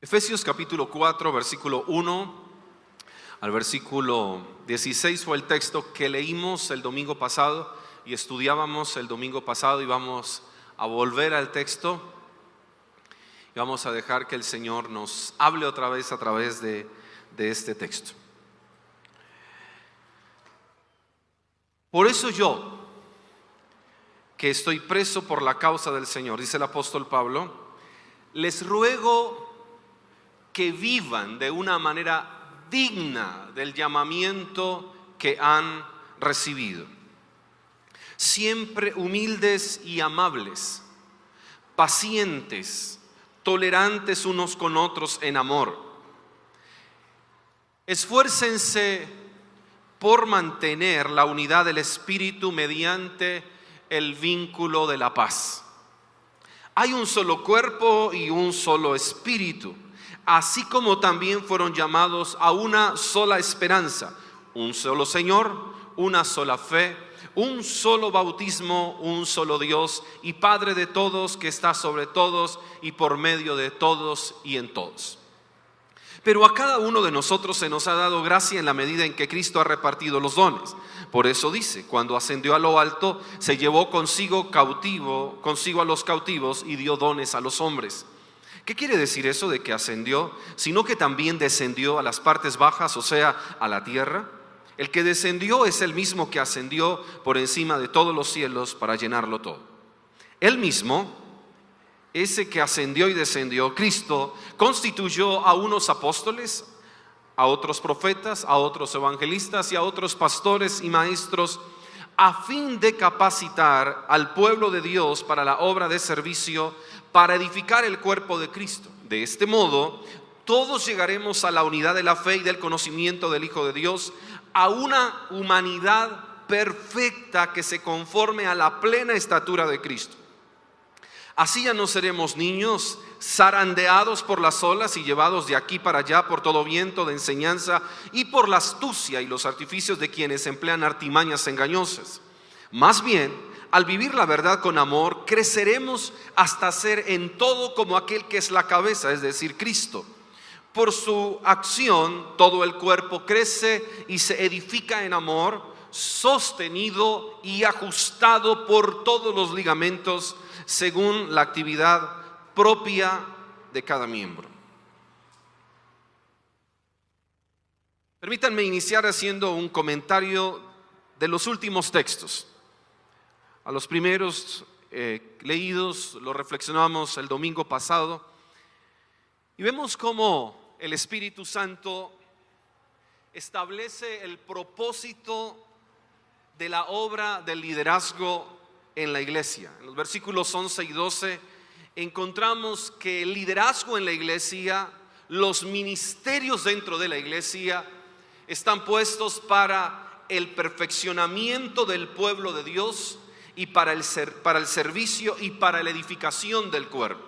Efesios capítulo 4, versículo 1 al versículo 16 fue el texto que leímos el domingo pasado y estudiábamos el domingo pasado, y vamos a volver al texto y vamos a dejar que el Señor nos hable otra vez a través de este texto. Por eso yo, que estoy preso por la causa del Señor, dice el apóstol Pablo, les ruego que vivan de una manera digna del llamamiento que han recibido, siempre humildes y amables, pacientes, tolerantes unos con otros en amor. Esfuércense por mantener la unidad del Espíritu mediante el vínculo de la paz. Hay un solo cuerpo y un solo Espíritu, así como también fueron llamados a una sola esperanza, un solo Señor, una sola fe, un solo bautismo, un solo Dios y Padre de todos, que está sobre todos y por medio de todos y en todos. Pero a cada uno de nosotros se nos ha dado gracia en la medida en que Cristo ha repartido los dones. Por eso dice, cuando ascendió a lo alto, se llevó consigo a los cautivos y dio dones a los hombres. ¿Qué quiere decir eso de que ascendió? Sino que también descendió a las partes bajas, o sea, a la tierra. El que descendió es el mismo que ascendió por encima de todos los cielos para llenarlo todo. Él mismo, ese que ascendió y descendió, Cristo, constituyó a unos apóstoles, a otros profetas, a otros evangelistas y a otros pastores y maestros, a fin de capacitar al pueblo de Dios para la obra de servicio, para edificar el cuerpo de Cristo. De este modo, todos llegaremos a la unidad de la fe y del conocimiento del Hijo de Dios, a una humanidad perfecta que se conforme a la plena estatura de Cristo. Así ya no seremos niños zarandeados por las olas y llevados de aquí para allá por todo viento de enseñanza y por la astucia y los artificios de quienes emplean artimañas engañosas. Más bien, al vivir la verdad con amor, creceremos hasta ser en todo como aquel que es la cabeza, es decir, Cristo. Por su acción, todo el cuerpo crece y se edifica en amor, sostenido y ajustado por todos los ligamentos, según la actividad propia de cada miembro. Permítanme iniciar haciendo un comentario de los últimos textos. A los primeros leídos lo reflexionamos el domingo pasado y vemos cómo el Espíritu Santo establece el propósito de la obra del liderazgo en la iglesia. En los versículos 11 y 12 encontramos que el liderazgo en la iglesia, los ministerios dentro de la iglesia, están puestos para el perfeccionamiento del pueblo de Dios y para el servicio y para la edificación del cuerpo.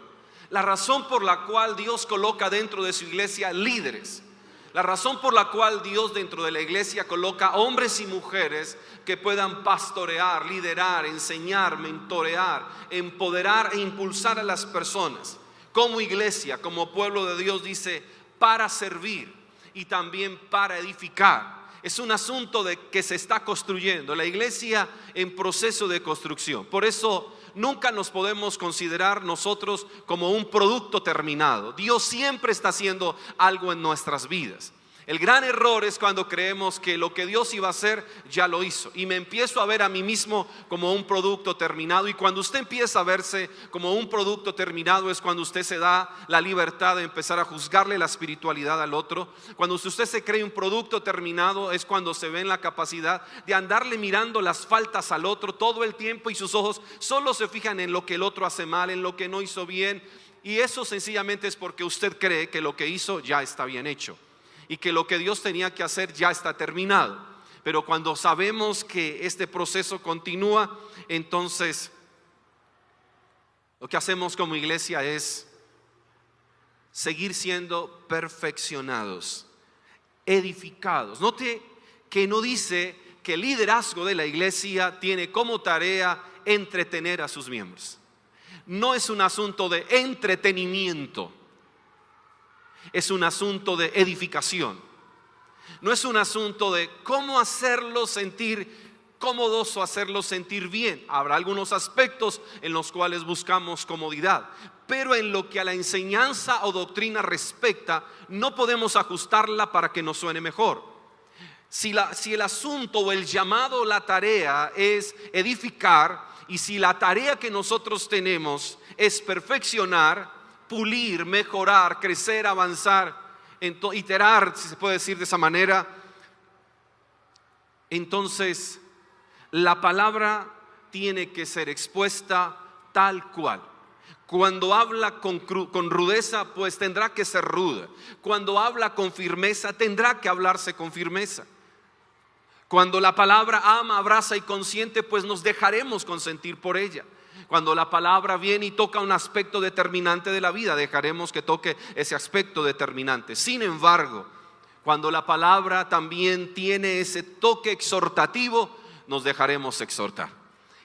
La razón por la cual Dios coloca dentro de su iglesia líderes, la razón por la cual Dios dentro de la iglesia coloca hombres y mujeres que puedan pastorear, liderar, enseñar, mentorear, empoderar e impulsar a las personas como iglesia, como pueblo de Dios, dice, para servir y también para edificar. Es un asunto de que se está construyendo, la iglesia en proceso de construcción. Por eso nunca nos podemos considerar nosotros como un producto terminado. Dios siempre está haciendo algo en nuestras vidas. El gran error es cuando creemos que lo que Dios iba a hacer ya lo hizo, y me empiezo a ver a mí mismo como un producto terminado. Y cuando usted empieza a verse como un producto terminado es cuando usted se da la libertad de empezar a juzgarle la espiritualidad al otro. Cuando usted se cree un producto terminado es cuando se ve en la capacidad de andarle mirando las faltas al otro todo el tiempo, y sus ojos solo se fijan en lo que el otro hace mal, en lo que no hizo bien. Y eso sencillamente es porque usted cree que lo que hizo ya está bien hecho y que lo que Dios tenía que hacer ya está terminado. Pero cuando sabemos que este proceso continúa, entonces lo que hacemos como iglesia es seguir siendo perfeccionados, edificados. Note que no dice que el liderazgo de la iglesia tiene como tarea entretener a sus miembros. No es un asunto de entretenimiento. es un asunto de edificación. No es un asunto de cómo hacerlos sentir cómodos o hacerlos sentir bien. Habrá algunos aspectos en los cuales buscamos comodidad, pero en lo que a la enseñanza o doctrina respecta, no podemos ajustarla para que nos suene mejor. Si el asunto o el llamado o la tarea es edificar, y si la tarea que nosotros tenemos es perfeccionar, pulir, mejorar, crecer, avanzar, iterar, si se puede decir de esa manera, entonces la palabra tiene que ser expuesta tal cual. Cuando habla con rudeza, pues tendrá que ser ruda. Cuando habla con firmeza, tendrá que hablarse con firmeza. Cuando la palabra ama, abraza y consiente, pues nos dejaremos consentir por ella. Cuando la palabra viene y toca un aspecto determinante de la vida, dejaremos que toque ese aspecto determinante. Sin embargo, cuando la palabra también tiene ese toque exhortativo, nos dejaremos exhortar.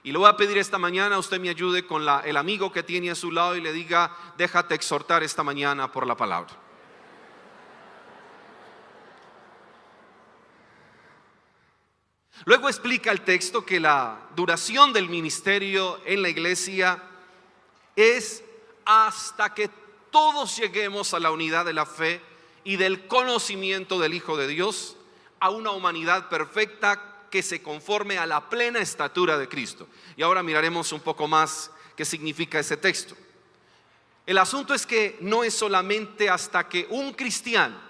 Y le voy a pedir esta mañana, usted me ayude con el amigo que tiene a su lado y le diga: déjate exhortar esta mañana por la palabra. Luego explica el texto que la duración del ministerio en la iglesia es hasta que todos lleguemos a la unidad de la fe y del conocimiento del Hijo de Dios, a una humanidad perfecta que se conforme a la plena estatura de Cristo. Y ahora miraremos un poco más qué significa ese texto. El asunto es que no es solamente hasta que un cristiano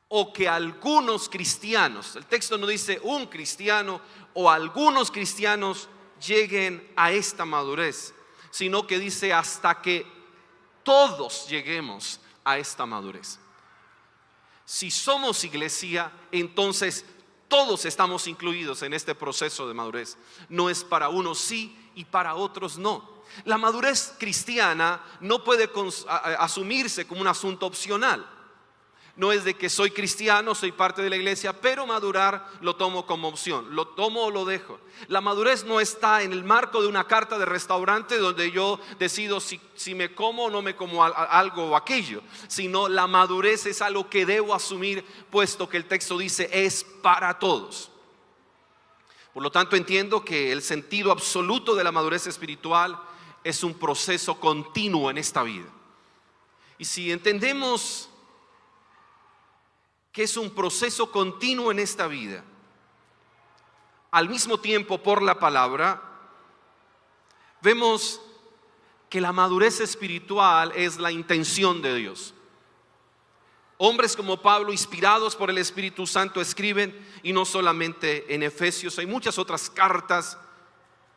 o que algunos cristianos, el texto no dice un cristiano o algunos cristianos lleguen a esta madurez, sino que dice hasta que todos lleguemos a esta madurez. Si somos iglesia, entonces todos estamos incluidos en este proceso de madurez. No es para unos sí y para otros no. La madurez cristiana no puede asumirse como un asunto opcional. No es de que soy cristiano, soy parte de la iglesia, pero madurar lo tomo como opción, lo tomo o lo dejo. La madurez no está en el marco de una carta de restaurante donde yo decido si me como o no me como algo o aquello, sino la madurez es algo que debo asumir, puesto que el texto dice es para todos. Por lo tanto, entiendo que el sentido absoluto de la madurez espiritual es un proceso continuo en esta vida. Y si entendemos que es un proceso continuo en esta vida, al mismo tiempo por la palabra, vemos que la madurez espiritual es la intención de Dios. Hombres como Pablo, inspirados por el Espíritu Santo, escriben, y no solamente en Efesios, hay muchas otras cartas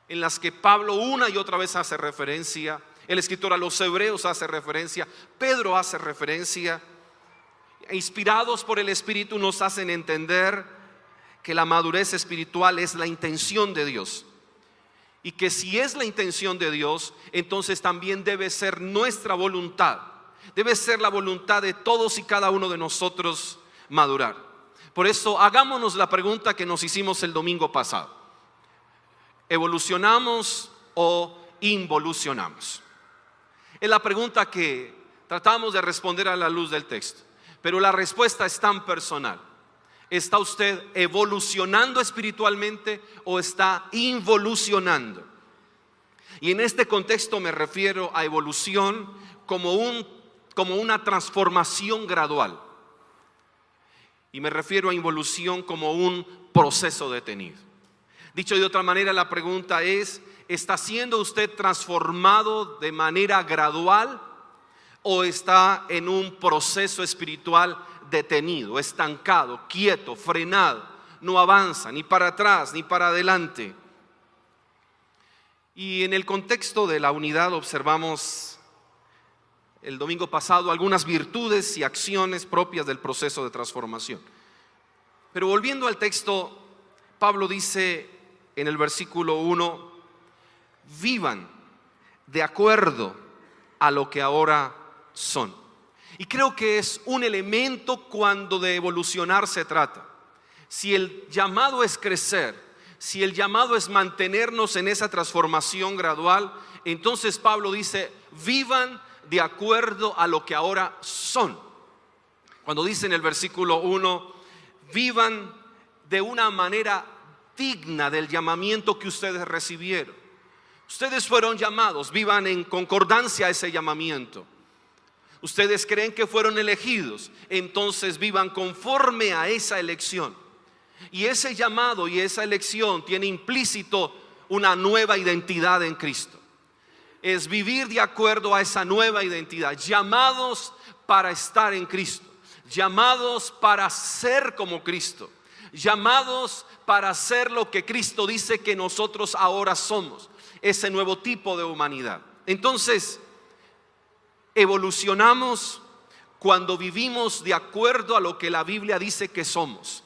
en las que Pablo una y otra vez hace referencia. El escritor a los Hebreos hace referencia, Pedro hace referencia. Inspirados por el Espíritu nos hacen entender que la madurez espiritual es la intención de Dios, y que si es la intención de Dios, entonces también debe ser nuestra voluntad, debe ser la voluntad de todos y cada uno de nosotros madurar. Por eso hagámonos la pregunta que nos hicimos el domingo pasado: ¿evolucionamos o involucionamos? Es la pregunta que tratamos de responder a la luz del texto. Pero la respuesta es tan personal. ¿Está usted evolucionando espiritualmente o está involucionando? Y en este contexto me refiero a evolución como una transformación gradual. Y me refiero a involución como un proceso detenido. Dicho de otra manera, la pregunta es: ¿está siendo usted transformado de manera gradual o está en un proceso espiritual detenido, estancado, quieto, frenado? No avanza ni para atrás ni para adelante. Y en el contexto de la unidad observamos el domingo pasado algunas virtudes y acciones propias del proceso de transformación. Pero volviendo al texto, Pablo dice en el versículo 1: vivan de acuerdo a lo que ahora son. Y creo que es un elemento cuando de evolucionar se trata. Si el llamado es crecer, si el llamado es mantenernos en esa transformación gradual, entonces Pablo dice: vivan de acuerdo a lo que ahora son. Cuando dice en el versículo 1, vivan de una manera digna del llamamiento que ustedes recibieron. Ustedes fueron llamados, vivan en concordancia a ese llamamiento. Ustedes creen que fueron elegidos, entonces vivan conforme a esa elección. Y ese llamado y esa elección tiene implícito una nueva identidad en Cristo. Es vivir de acuerdo a esa nueva identidad, llamados para estar en Cristo, llamados para ser como Cristo, llamados para ser lo que Cristo dice que nosotros ahora somos, ese nuevo tipo de humanidad. Entonces, evolucionamos cuando vivimos de acuerdo a lo que la Biblia dice que somos.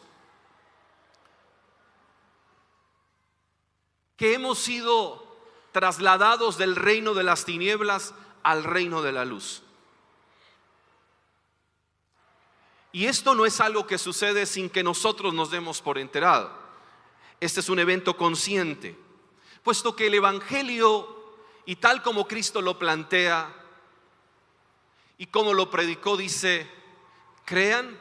Que hemos sido trasladados del reino de las tinieblas al reino de la luz. Y esto no es algo que sucede sin que nosotros nos demos por enterado. Este es un evento consciente, puesto que el Evangelio, y tal como Cristo lo plantea y como lo predicó, dice: crean,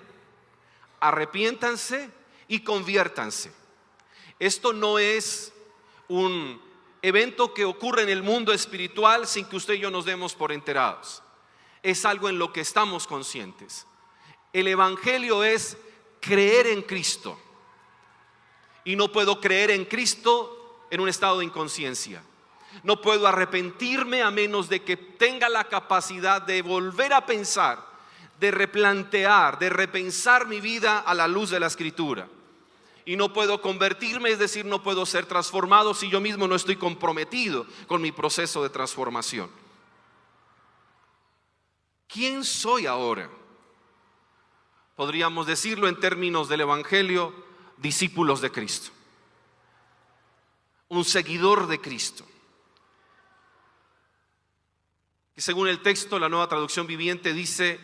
arrepiéntanse y conviértanse. Esto no es un evento que ocurre en el mundo espiritual sin que usted y yo nos demos por enterados. Es algo en lo que estamos conscientes. El Evangelio es creer en Cristo. Y no puedo creer en Cristo en un estado de inconsciencia. No puedo arrepentirme a menos de que tenga la capacidad de volver a pensar, de replantear, de repensar mi vida a la luz de la Escritura. Y no puedo convertirme, es decir, no puedo ser transformado si yo mismo no estoy comprometido con mi proceso de transformación. ¿Quién soy ahora? Podríamos decirlo en términos del Evangelio: discípulos de Cristo, un seguidor de Cristo. Y según el texto, la Nueva Traducción Viviente dice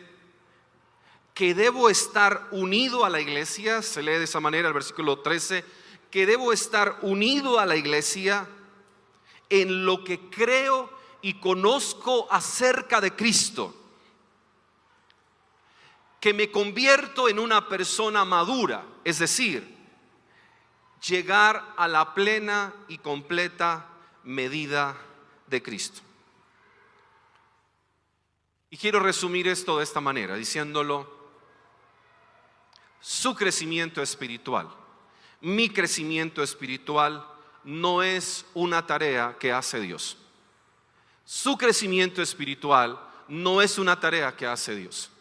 que debo estar unido a la iglesia. Se lee de esa manera el versículo 13, que debo estar unido a la iglesia en lo que creo y conozco acerca de Cristo, que me convierto en una persona madura, es decir, llegar a la plena y completa medida de Cristo. Y quiero resumir esto de esta manera, diciéndolo: su crecimiento espiritual, mi crecimiento espiritual, no es una tarea que hace Dios. Su crecimiento espiritual no es una tarea que hace Dios.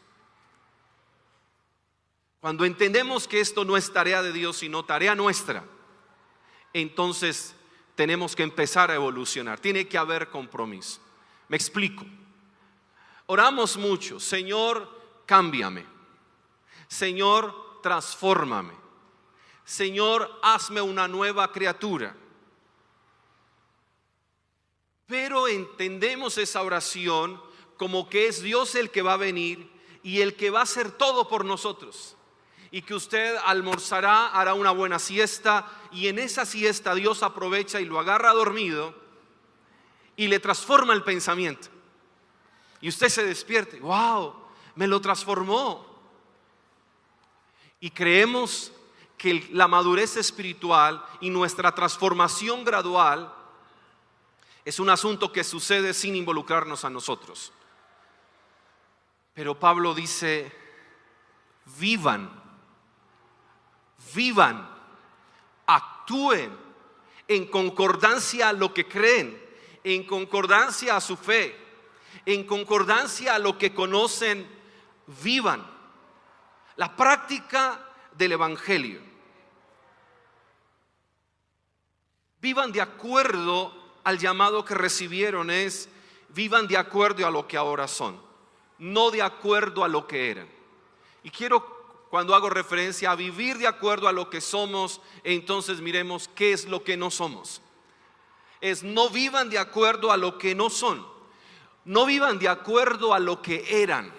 Cuando entendemos que esto no es tarea de Dios, sino tarea nuestra, entonces tenemos que empezar a evolucionar. Tiene que haber compromiso. Me explico. Oramos mucho: Señor, cámbiame. Señor, transfórmame. Señor, hazme una nueva criatura. Pero entendemos esa oración como que es Dios el que va a venir y el que va a hacer todo por nosotros. Y que usted almorzará, hará una buena siesta, y en esa siesta Dios aprovecha y lo agarra dormido y le transforma el pensamiento. Y usted se despierte: wow, me lo transformó. Y creemos que la madurez espiritual y nuestra transformación gradual es un asunto que sucede sin involucrarnos a nosotros. Pero Pablo dice: vivan, actúen en concordancia a lo que creen, en concordancia a su fe, en concordancia a lo que conocen. Vivan la práctica del Evangelio. Vivan de acuerdo al llamado que recibieron. Vivan de acuerdo a lo que ahora son, no de acuerdo a lo que eran. Y quiero, cuando hago referencia a vivir de acuerdo a lo que somos, entonces miremos qué es lo que no somos. No vivan de acuerdo a lo que no son, no vivan de acuerdo a lo que eran.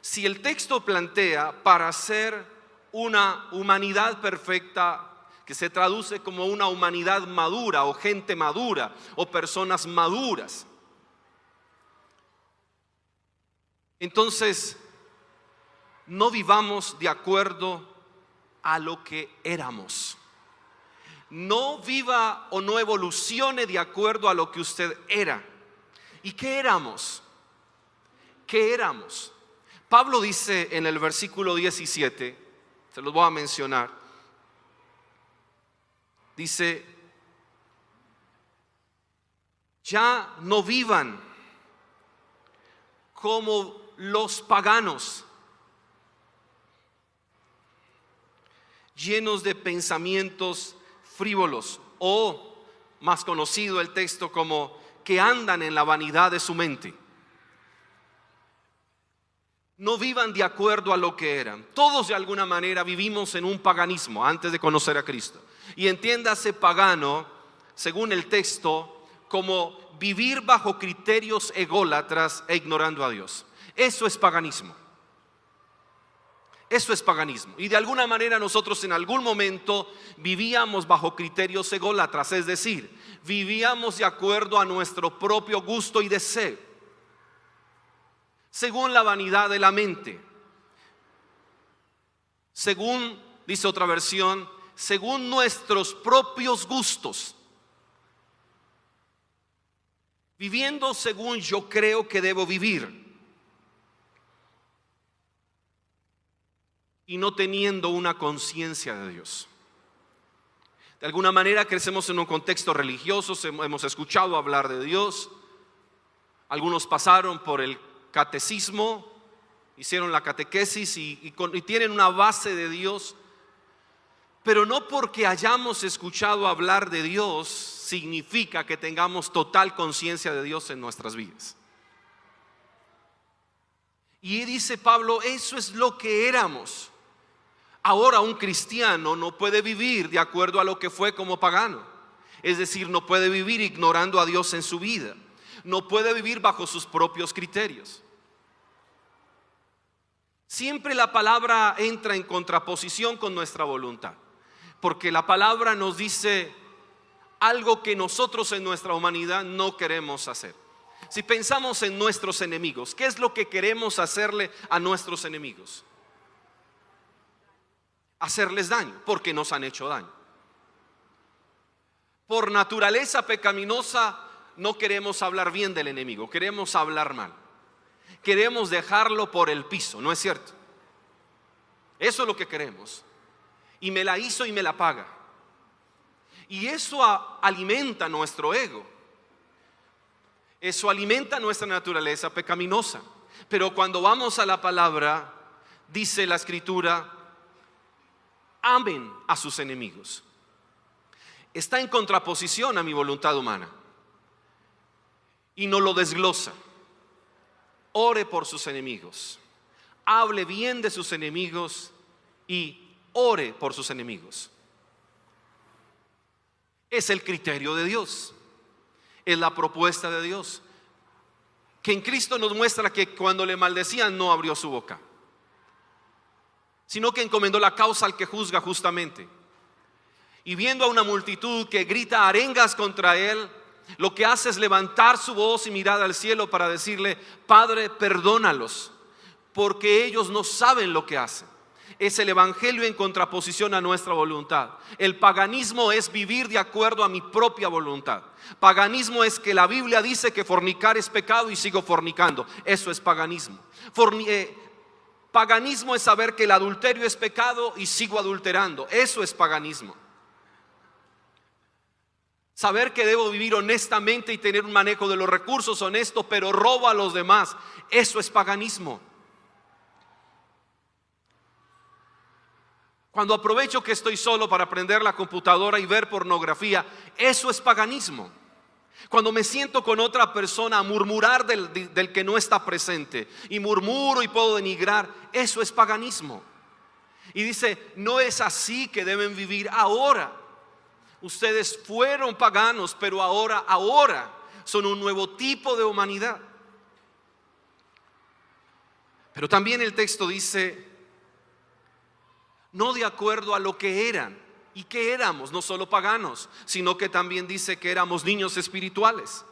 Si el texto plantea para ser una humanidad perfecta, que se traduce como una humanidad madura o gente madura o personas maduras, Entonces, no vivamos de acuerdo a lo que éramos. No viva o no evolucione de acuerdo a lo que usted era. ¿Y qué éramos? ¿Qué éramos? Pablo dice en el versículo 17, se los voy a mencionar. Dice: ya no vivan como los paganos, llenos de pensamientos frívolos, o más conocido el texto como que andan en la vanidad de su mente. No vivan de acuerdo a lo que eran. Todos de alguna manera vivimos en un paganismo antes de conocer a Cristo. Y entiéndase pagano, según el texto, como vivir bajo criterios ególatras e ignorando a Dios. Eso es paganismo. Eso es paganismo. Y de alguna manera nosotros en algún momento vivíamos bajo criterios ególatras, es decir, vivíamos de acuerdo a nuestro propio gusto y deseo, según la vanidad de la mente, según, dice otra versión, según nuestros propios gustos, viviendo según yo creo que debo vivir, y no teniendo una conciencia de Dios. De alguna manera crecemos en un contexto religioso, hemos escuchado hablar de Dios. Algunos pasaron por el catecismo, hicieron la catequesis y tienen una base de Dios. Pero no porque hayamos escuchado hablar de Dios significa que tengamos total conciencia de Dios en nuestras vidas. Y dice Pablo, eso es lo que éramos. Ahora un cristiano no puede vivir de acuerdo a lo que fue como pagano. Es decir, no puede vivir ignorando a Dios en su vida. No puede vivir bajo sus propios criterios. Siempre la palabra entra en contraposición con nuestra voluntad, porque la palabra nos dice algo que nosotros en nuestra humanidad no queremos hacer. Si pensamos en nuestros enemigos, ¿qué es lo que queremos hacerle a nuestros enemigos? Hacerles daño, porque nos han hecho daño. Por naturaleza pecaminosa no queremos hablar bien del enemigo, queremos hablar mal. Queremos dejarlo por el piso, ¿no es cierto? Eso es lo que queremos. Y me la hizo y me la paga. Y eso alimenta nuestro ego. Eso alimenta nuestra naturaleza pecaminosa. Pero cuando vamos a la palabra, dice la Escritura: amen a sus enemigos. Está en contraposición a mi voluntad humana. Y no lo desglosa. Ore por sus enemigos. Hable bien de sus enemigos y ore por sus enemigos. Es el criterio de Dios. Es la propuesta de Dios. Que en Cristo nos muestra que cuando le maldecían no abrió su boca, sino que encomendó la causa al que juzga justamente. Y viendo a una multitud que grita arengas contra él, lo que hace es levantar su voz y mirar al cielo para decirle: Padre, perdónalos, porque ellos no saben lo que hacen. Es el evangelio en contraposición a nuestra voluntad. El paganismo es vivir de acuerdo a mi propia voluntad. Paganismo es que la Biblia dice que fornicar es pecado y sigo fornicando. Eso es paganismo. Paganismo es saber que el adulterio es pecado y sigo adulterando. Eso es paganismo. Saber que debo vivir honestamente y tener un manejo de los recursos honesto, pero robo a los demás. Eso es paganismo. Cuando aprovecho que estoy solo para prender la computadora y ver pornografía, eso es paganismo. Cuando me siento con otra persona a murmurar del que no está presente y murmuro y puedo denigrar, eso es paganismo. Y dice: no es así que deben vivir ahora. Ustedes fueron paganos, pero ahora son un nuevo tipo de humanidad. Pero también el texto dice: no de acuerdo a lo que eran. ¿Y qué éramos? No solo paganos, sino que también dice que éramos niños espirituales.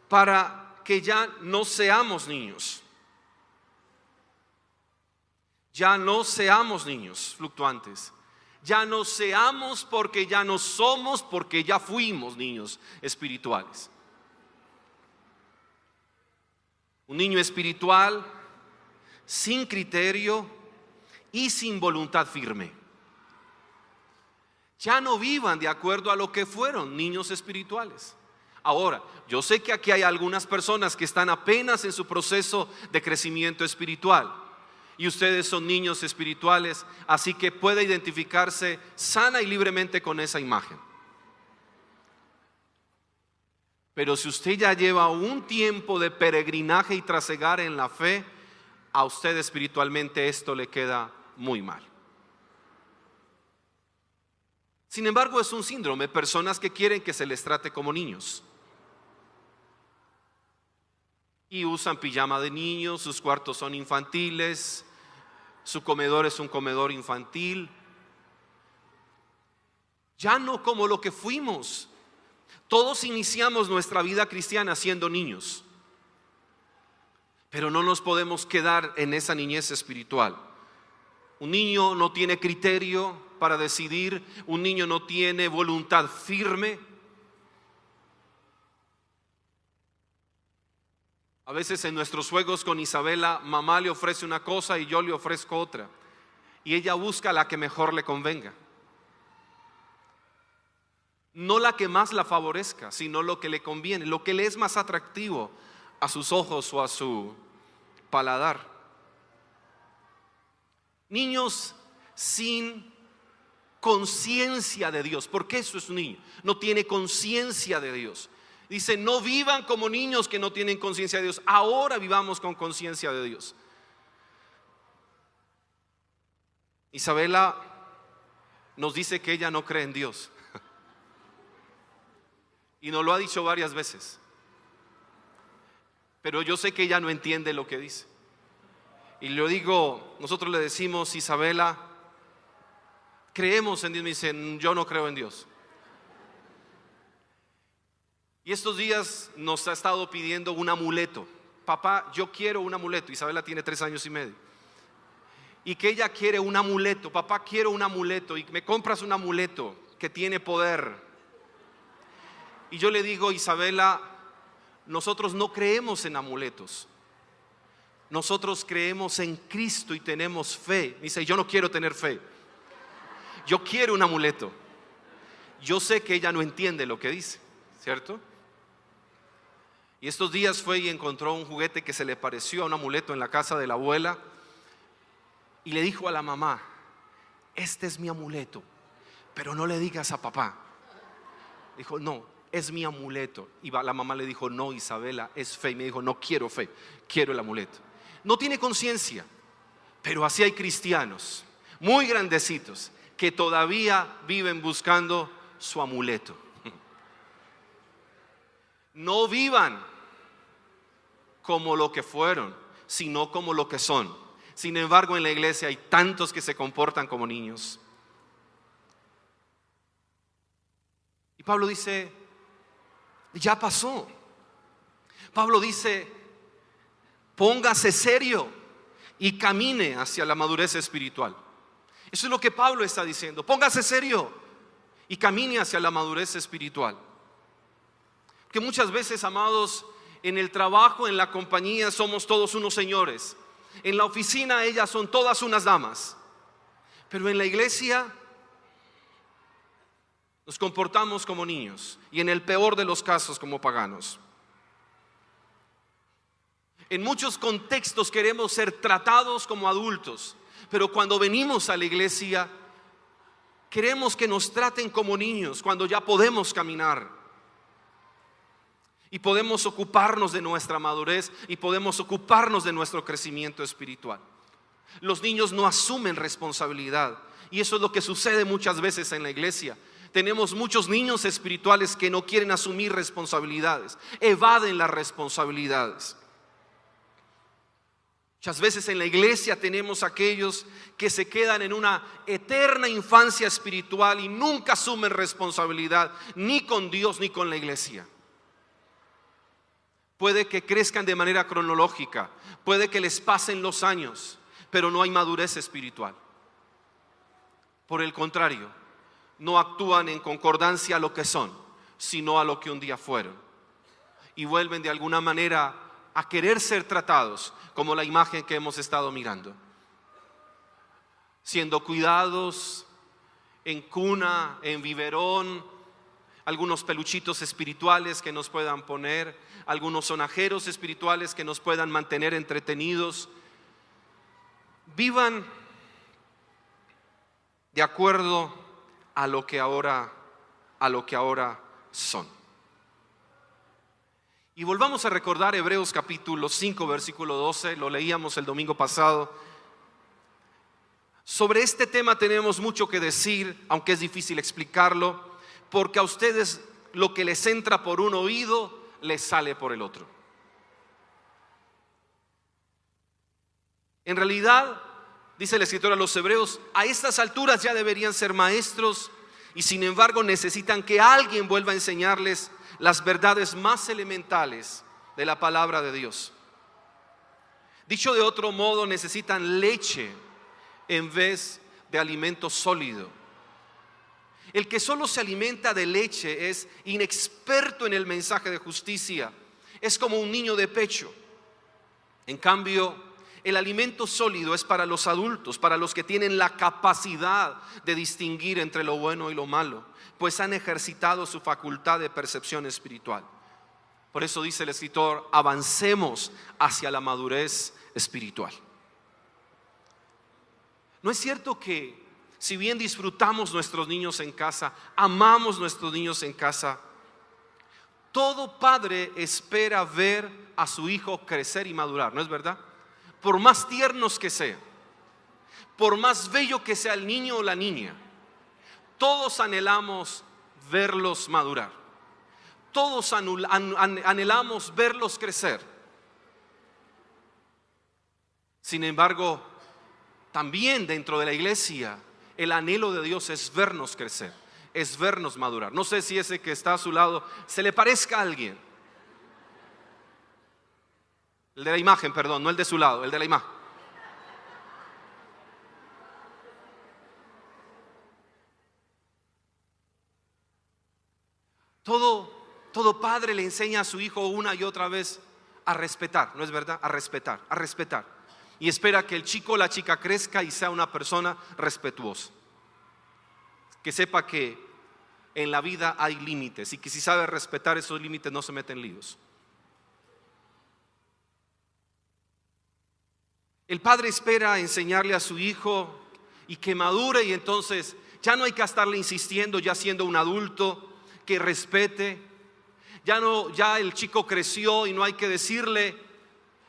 Para que ya no seamos niños. Ya no seamos niños fluctuantes. Ya no seamos porque ya no somos, porque ya fuimos niños espirituales. Un niño espiritual sin criterio y sin voluntad firme. Ya no vivan de acuerdo a lo que fueron niños espirituales. Ahora, yo sé que aquí hay algunas personas que están apenas en su proceso de crecimiento espiritual y ustedes son niños espirituales, así que puede identificarse sana y libremente con esa imagen. Pero si usted ya lleva un tiempo de peregrinaje y trasegar en la fe, a usted espiritualmente esto le queda muy mal. Sin embargo, es un síndrome, personas que quieren que se les trate como niños. Y usan pijama de niños, sus cuartos son infantiles, su comedor es un comedor infantil. Ya no como lo que fuimos. Todos iniciamos nuestra vida cristiana siendo niños, pero no nos podemos quedar en esa niñez espiritual. Un niño no tiene criterio para decidir, un niño no tiene voluntad firme. A veces en nuestros juegos con Isabela, mamá le ofrece una cosa y yo le ofrezco otra, y ella busca la que mejor le convenga. No la que más la favorezca, sino lo que le conviene, lo que le es más atractivo a sus ojos o a su paladar. Niños sin conciencia de Dios, porque eso es un niño, no tiene conciencia de Dios. Dice, no vivan como niños que no tienen conciencia de Dios, ahora vivamos con conciencia de Dios. Isabela nos dice que ella no cree en Dios. Y nos lo ha dicho varias veces. Pero yo sé que ella no entiende lo que dice. Y le digo, nosotros le decimos, Isabela, creemos en Dios. Me dice, yo no creo en Dios. Y estos días nos ha estado pidiendo un amuleto. Papá, yo quiero un amuleto. Isabela tiene 3 años y medio. Y que ella quiere un amuleto. Papá, quiero un amuleto. Y me compras un amuleto que tiene poder. Y yo le digo, Isabela, nosotros no creemos en amuletos. Nosotros creemos en Cristo y tenemos fe. Me dice, yo no quiero tener fe. Yo quiero un amuleto. Yo sé que ella no entiende lo que dice, ¿cierto? Y estos días fue y encontró un juguete que se le pareció a un amuleto en la casa de la abuela. Y le dijo a la mamá, este es mi amuleto, pero no le digas a papá. Dijo, no, es mi amuleto. Y la mamá le dijo, no, Isabela, es fe. Y me dijo, no quiero fe, quiero el amuleto. No tiene conciencia, pero así hay cristianos muy grandecitos que todavía viven buscando su amuleto. No vivan como lo que fueron, sino como lo que son. Sin embargo, en la iglesia hay tantos que se comportan como niños. Y Pablo dice, ya pasó. Pablo dice, póngase serio y camine hacia la madurez espiritual. Eso es lo que Pablo está diciendo. Póngase serio y camine hacia la madurez espiritual. Que muchas veces, amados, en el trabajo, en la compañía, somos todos unos señores. En la oficina ellas son todas unas damas. Pero en la iglesia nos comportamos como niños y en el peor de los casos como paganos. En muchos contextos queremos ser tratados como adultos, pero cuando venimos a la iglesia queremos que nos traten como niños cuando ya podemos caminar y podemos ocuparnos de nuestra madurez y podemos ocuparnos de nuestro crecimiento espiritual. Los niños no asumen responsabilidad y eso es lo que sucede muchas veces en la iglesia. Tenemos muchos niños espirituales que no quieren asumir responsabilidades, evaden las responsabilidades. Muchas veces en la iglesia tenemos aquellos que se quedan en una eterna infancia espiritual y nunca asumen responsabilidad ni con Dios ni con la iglesia. Puede que crezcan de manera cronológica, puede que les pasen los años, pero no hay madurez espiritual. Por el contrario, no actúan en concordancia a lo que son, sino a lo que un día fueron. Y vuelven de alguna manera a querer ser tratados como la imagen que hemos estado mirando. Siendo cuidados en cuna, en biberón, algunos peluchitos espirituales que nos puedan poner, algunos sonajeros espirituales que nos puedan mantener entretenidos. Vivan de acuerdo a lo que ahora son. Y volvamos a recordar Hebreos capítulo 5, versículo 12, lo leíamos el domingo pasado. Sobre este tema tenemos mucho que decir, aunque es difícil explicarlo, porque a ustedes lo que les entra por un oído, les sale por el otro. En realidad, dice el escritor a los hebreos, a estas alturas ya deberían ser maestros y sin embargo necesitan que alguien vuelva a enseñarles las verdades más elementales de la palabra de Dios. Dicho de otro modo, necesitan leche en vez de alimento sólido. El que solo se alimenta de leche es inexperto en el mensaje de justicia, es como un niño de pecho. En cambio, el alimento sólido es para los adultos, para los que tienen la capacidad de distinguir entre lo bueno y lo malo, pues han ejercitado su facultad de percepción espiritual. Por eso dice el escritor, avancemos hacia la madurez espiritual. ¿No es cierto que si bien disfrutamos nuestros niños en casa, amamos nuestros niños en casa, todo padre espera ver a su hijo crecer y madurar, ¿no es verdad? Por más tiernos que sean, por más bello que sea el niño o la niña, todos anhelamos verlos madurar, todos anhelamos verlos crecer. Sin embargo, también dentro de la iglesia, el anhelo de Dios es vernos crecer, es vernos madurar. No sé si ese que está a su lado se le parezca a alguien. El de la imagen, perdón, no el de su lado, el de la imagen. Todo padre le enseña a su hijo una y otra vez a respetar, ¿no es verdad? A respetar, a respetar. Y espera que el chico o la chica crezca y sea una persona respetuosa. Que sepa que en la vida hay límites y que si sabe respetar esos límites no se mete en líos. El padre espera enseñarle a su hijo y que madure, y entonces ya no hay que estarle insistiendo ya siendo un adulto, que respete. Ya el chico creció y no hay que decirle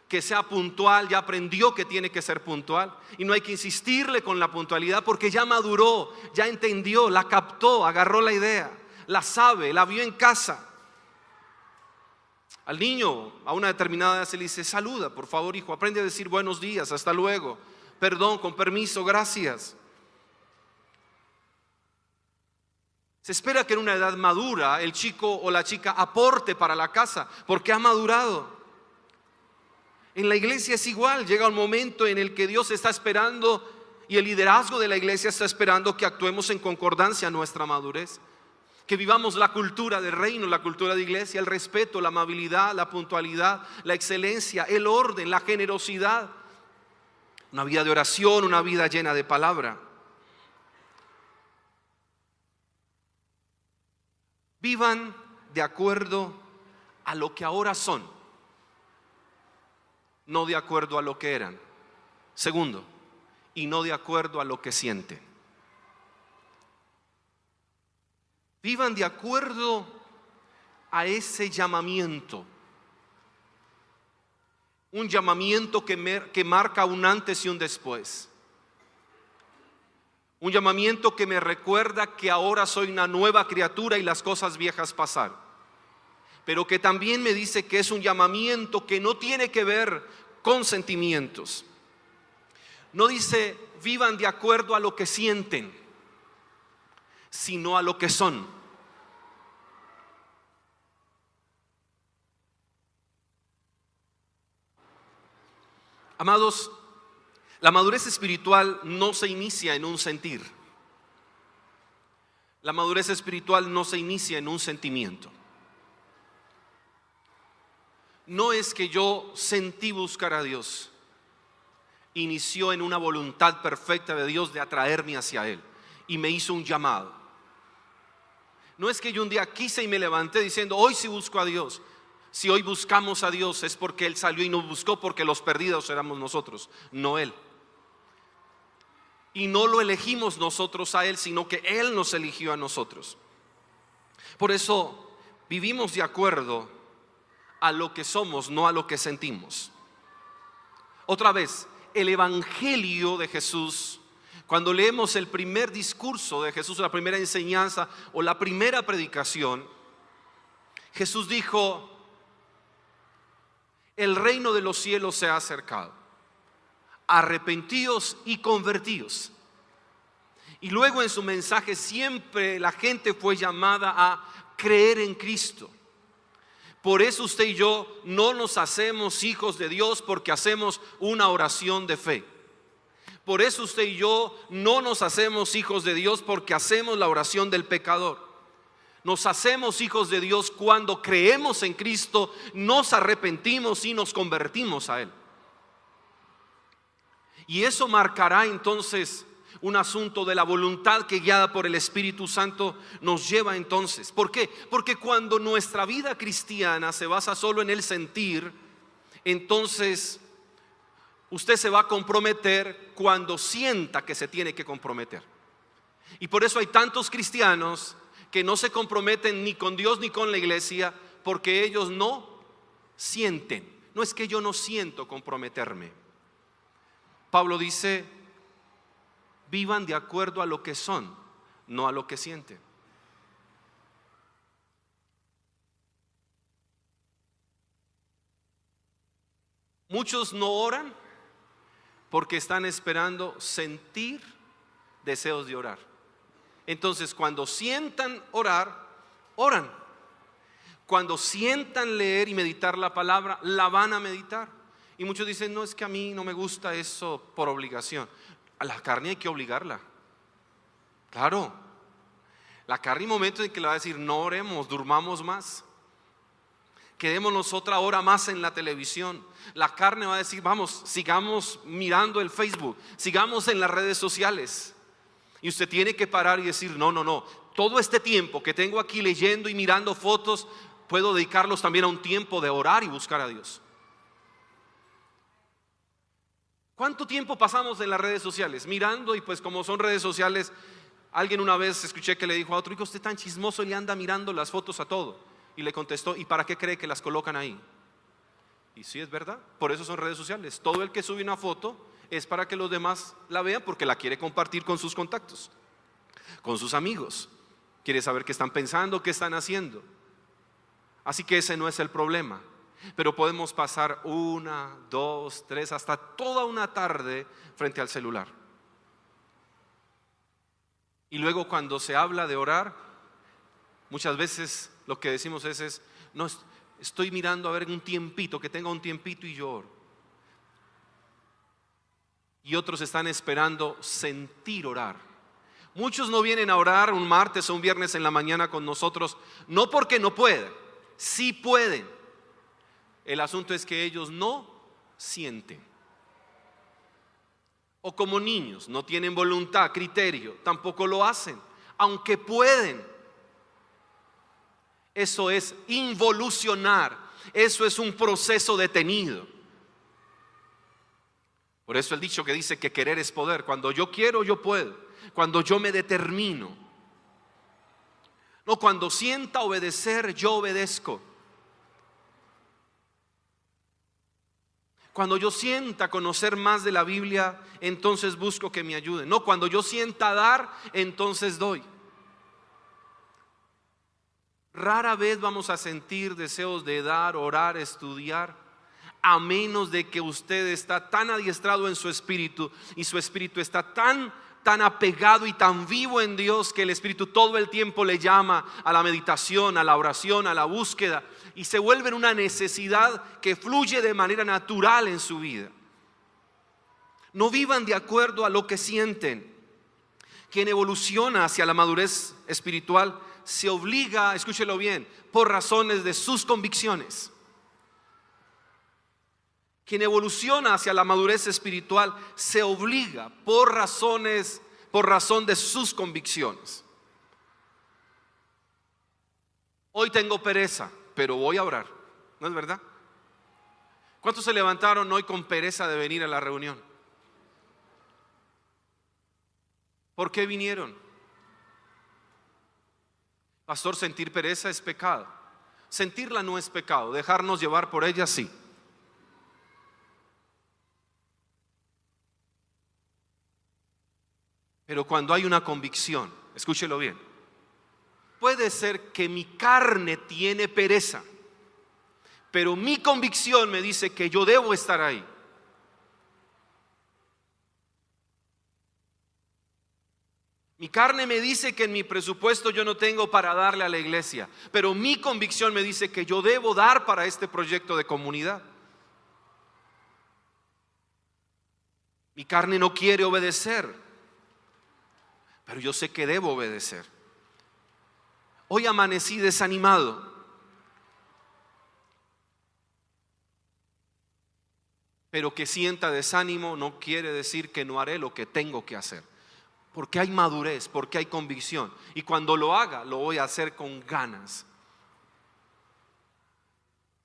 que sea puntual, ya aprendió que tiene que ser puntual y no hay que insistirle con la puntualidad porque ya maduró, ya entendió, la captó, agarró la idea, la sabe, la vio en casa. Al niño a una determinada edad se le dice: saluda, por favor, hijo, aprende a decir buenos días, hasta luego, perdón, con permiso, gracias. Se espera que en una edad madura el chico o la chica aporte para la casa porque ha madurado. En la iglesia es igual, llega un momento en el que Dios está esperando y el liderazgo de la iglesia está esperando que actuemos en concordancia a nuestra madurez. Que vivamos la cultura del reino, la cultura de iglesia, el respeto, la amabilidad, la puntualidad, la excelencia, el orden, la generosidad. Una vida de oración, una vida llena de palabra. Vivan de acuerdo a lo que ahora son, no de acuerdo a lo que eran. Segundo, y no de acuerdo a lo que sienten. Vivan de acuerdo a ese llamamiento. Un llamamiento que marca un antes y un después. Un llamamiento que me recuerda que ahora soy una nueva criatura y las cosas viejas pasaron. Pero que también me dice que es un llamamiento que no tiene que ver con sentimientos. No dice vivan de acuerdo a lo que sienten, sino a lo que son. Amados, la madurez espiritual no se inicia en un sentir. La madurez espiritual no se inicia en un sentimiento. No es que yo sentí buscar a Dios. Inició en una voluntad perfecta de Dios de atraerme hacia Él y me hizo un llamado. No es que yo un día quise y me levanté diciendo, hoy sí busco a Dios. Si hoy buscamos a Dios es porque Él salió y nos buscó, porque los perdidos éramos nosotros, no Él. Y no lo elegimos nosotros a Él, sino que Él nos eligió a nosotros. Por eso vivimos de acuerdo a lo que somos, no a lo que sentimos. Otra vez, el evangelio de Jesús, cuando leemos el primer discurso de Jesús, la primera enseñanza o la primera predicación, Jesús dijo: el reino de los cielos se ha acercado, arrepentíos y convertíos. Y luego en su mensaje siempre la gente fue llamada a creer en Cristo. Por eso usted y yo no nos hacemos hijos de Dios porque hacemos una oración de fe. Por eso usted y yo no nos hacemos hijos de Dios porque hacemos la oración del pecador. Nos hacemos hijos de Dios cuando creemos en Cristo, nos arrepentimos y nos convertimos a Él. Y eso marcará entonces un asunto de la voluntad que, guiada por el Espíritu Santo, nos lleva entonces. ¿Por qué? Porque cuando nuestra vida cristiana se basa solo en el sentir, entonces usted se va a comprometer cuando sienta que se tiene que comprometer. Y por eso hay tantos cristianos que no se comprometen ni con Dios ni con la iglesia, porque ellos no sienten. No es que yo no siento comprometerme. Pablo dice: vivan de acuerdo a lo que son, no a lo que sienten. Muchos no oran porque están esperando sentir deseos de orar. Entonces, cuando sientan orar, oran. Cuando sientan leer y meditar la palabra, la van a meditar. Y muchos dicen: no, es que a mí no me gusta eso por obligación. A la carne hay que obligarla. Claro, la carne hay momentos en que le va a decir: no oremos, durmamos más, quedémonos otra hora más en la televisión. La carne va a decir: vamos, sigamos mirando el Facebook, sigamos en las redes sociales. Y usted tiene que parar y decir: no, todo este tiempo que tengo aquí leyendo y mirando fotos, puedo dedicarlos también a un tiempo de orar y buscar a Dios. ¿Cuánto tiempo pasamos en las redes sociales? Mirando, y pues como son redes sociales, alguien una vez escuché que le dijo a otro: hijo, usted tan chismoso y le anda mirando las fotos a todo. Y le contestó: ¿y para qué cree que las colocan ahí? Y sí, es verdad, por eso son redes sociales. Todo el que sube una foto es para que los demás la vean, porque la quiere compartir con sus contactos, con sus amigos. Quiere saber qué están pensando, qué están haciendo. Así que ese no es el problema. Pero podemos pasar 1, 2, 3, hasta toda una tarde frente al celular. Y luego, cuando se habla de orar, muchas veces lo que decimos es: no, estoy mirando a ver un tiempito, que tenga un tiempito y yo oro. Y otros están esperando sentir orar. Muchos no vienen a orar un martes o un viernes en la mañana con nosotros, no porque no pueden, sí pueden. El asunto es que ellos no sienten. O como niños, no tienen voluntad, criterio, tampoco lo hacen, aunque pueden. Eso es involucionar, eso es un proceso detenido. Por eso el dicho que dice que querer es poder. Cuando yo quiero, yo puedo. Cuando yo me determino. No, cuando sienta obedecer, yo obedezco. Cuando yo sienta conocer más de la Biblia, entonces busco que me ayuden. No, cuando yo sienta dar, entonces doy. Rara vez vamos a sentir deseos de dar, orar, estudiar, a menos de que usted está tan adiestrado en su espíritu y su espíritu está tan apegado y tan vivo en Dios, que el Espíritu todo el tiempo le llama a la meditación, a la oración, a la búsqueda, y se vuelve en una necesidad que fluye de manera natural en su vida. No vivan de acuerdo a lo que sienten. Quien evoluciona hacia la madurez espiritual se obliga, escúchelo bien, por razones de sus convicciones. Quien evoluciona hacia la madurez espiritual se obliga por razón de sus convicciones. Hoy tengo pereza, pero voy a orar, ¿no es verdad? ¿Cuántos se levantaron hoy con pereza de venir a la reunión? ¿Por qué vinieron? Pastor, sentir pereza es pecado. Sentirla no es pecado, dejarnos llevar por ella sí. Pero cuando hay una convicción, escúchelo bien, puede ser que mi carne tiene pereza, pero mi convicción me dice que yo debo estar ahí. Mi carne me dice que en mi presupuesto yo no tengo para darle a la iglesia, pero mi convicción me dice que yo debo dar para este proyecto de comunidad. Mi carne no quiere obedecer, pero yo sé que debo obedecer. Hoy amanecí desanimado, pero que sienta desánimo no quiere decir que no haré lo que tengo que hacer. Porque hay madurez, porque hay convicción. Y cuando lo haga, lo voy a hacer con ganas.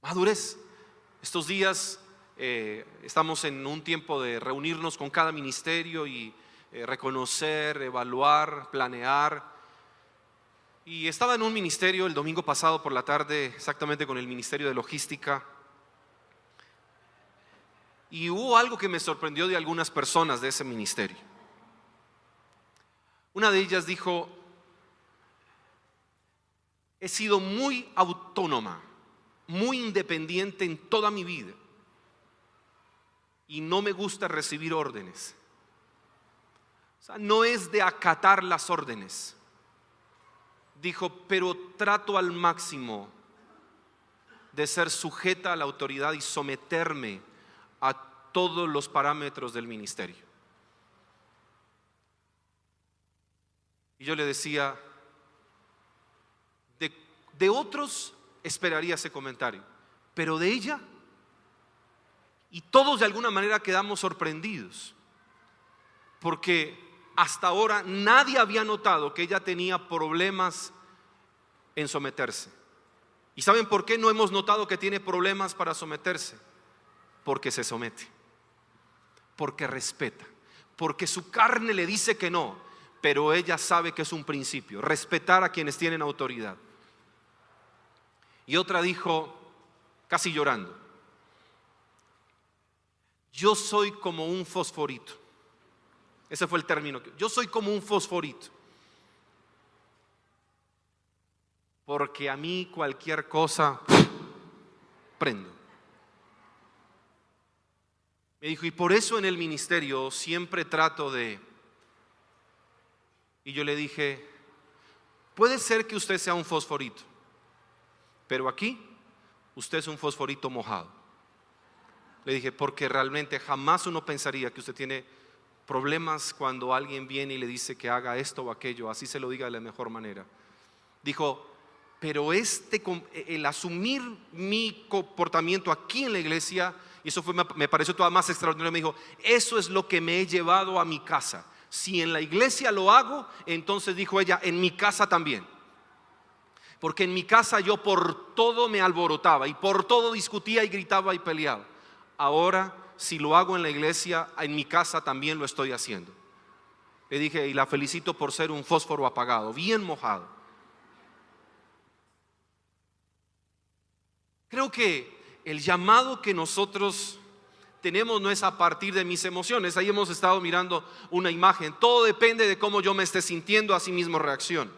Madurez. Estos días estamos en un tiempo de reunirnos con cada ministerio y reconocer, evaluar, planear. Y estaba en un ministerio el domingo pasado por la tarde, exactamente con el Ministerio de Logística. Y hubo algo que me sorprendió de algunas personas de ese ministerio. Una de ellas dijo: he sido muy autónoma, muy independiente en toda mi vida y no me gusta recibir órdenes. O sea, no es de acatar las órdenes. Dijo, pero trato al máximo de ser sujeta a la autoridad y someterme a todos los parámetros del ministerio. Y yo le decía, de otros esperaría ese comentario, pero de ella, y todos de alguna manera quedamos sorprendidos, porque hasta ahora nadie había notado que ella tenía problemas en someterse. ¿Y saben por qué no hemos notado que tiene problemas para someterse? Porque se somete, porque respeta, porque su carne le dice que no, pero ella sabe que es un principio, respetar a quienes tienen autoridad. Y otra dijo, casi llorando, yo soy como un fosforito. Ese fue el término. Yo soy como un fosforito. Porque a mí cualquier cosa prendo. Me dijo, y por eso en el ministerio siempre trato de... Y yo le dije, puede ser que usted sea un fosforito, pero aquí usted es un fosforito mojado. Le dije, porque realmente jamás uno pensaría que usted tiene problemas cuando alguien viene y le dice que haga esto o aquello, así se lo diga de la mejor manera. Dijo, pero el asumir mi comportamiento aquí en la iglesia, y eso me pareció todavía más extraordinario, me dijo, eso es lo que me he llevado a mi casa. Si en la iglesia lo hago, entonces dijo ella, en mi casa también. Porque en mi casa yo por todo me alborotaba y por todo discutía y gritaba y peleaba. Ahora, si lo hago en la iglesia, en mi casa también lo estoy haciendo. Le dije, y la felicito por ser un fósforo apagado, bien mojado. Creo que el llamado que nosotros tenemos no es a partir de mis emociones. Ahí hemos estado mirando una imagen. Todo depende de cómo yo me esté sintiendo, así mismo reacción.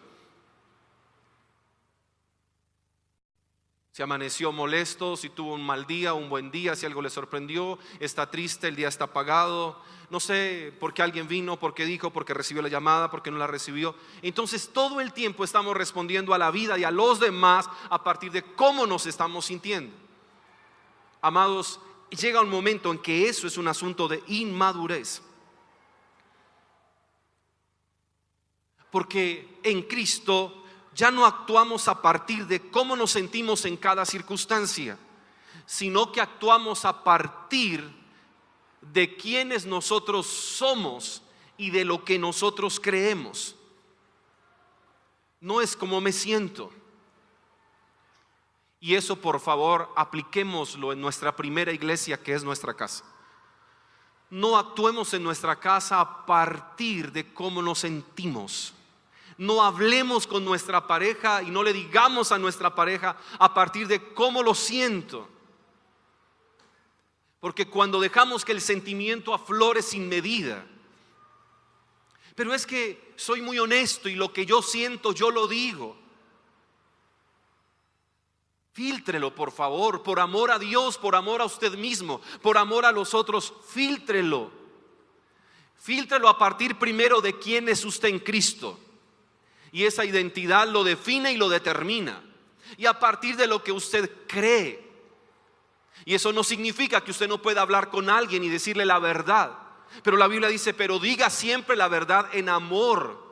Si amaneció molesto, si tuvo un mal día, un buen día, si algo le sorprendió, está triste, el día está apagado, no sé por qué alguien vino, por qué dijo, por qué recibió la llamada, por qué no la recibió. Entonces todo el tiempo estamos respondiendo a la vida y a los demás a partir de cómo nos estamos sintiendo. Amados, Y llega un momento en que eso es un asunto de inmadurez. Porque en Cristo ya no actuamos a partir de cómo nos sentimos en cada circunstancia, sino que actuamos a partir de quienes nosotros somos y de lo que nosotros creemos. No es como me siento. Y eso, por favor, apliquémoslo en nuestra primera iglesia, que es nuestra casa. No actuemos en nuestra casa a partir de cómo nos sentimos. No hablemos con nuestra pareja y no le digamos a nuestra pareja a partir de cómo lo siento. Porque cuando dejamos que el sentimiento aflore sin medida, pero es que soy muy honesto y lo que yo siento yo lo digo. Fíltrelo, por favor, por amor a Dios, por amor a usted mismo, por amor a los otros, fíltrelo. Fíltrelo a partir primero de quién es usted en Cristo. Y esa identidad lo define y lo determina. Y a partir de lo que usted cree. Y eso no significa que usted no pueda hablar con alguien y decirle la verdad. Pero la Biblia dice, pero diga siempre la verdad en amor.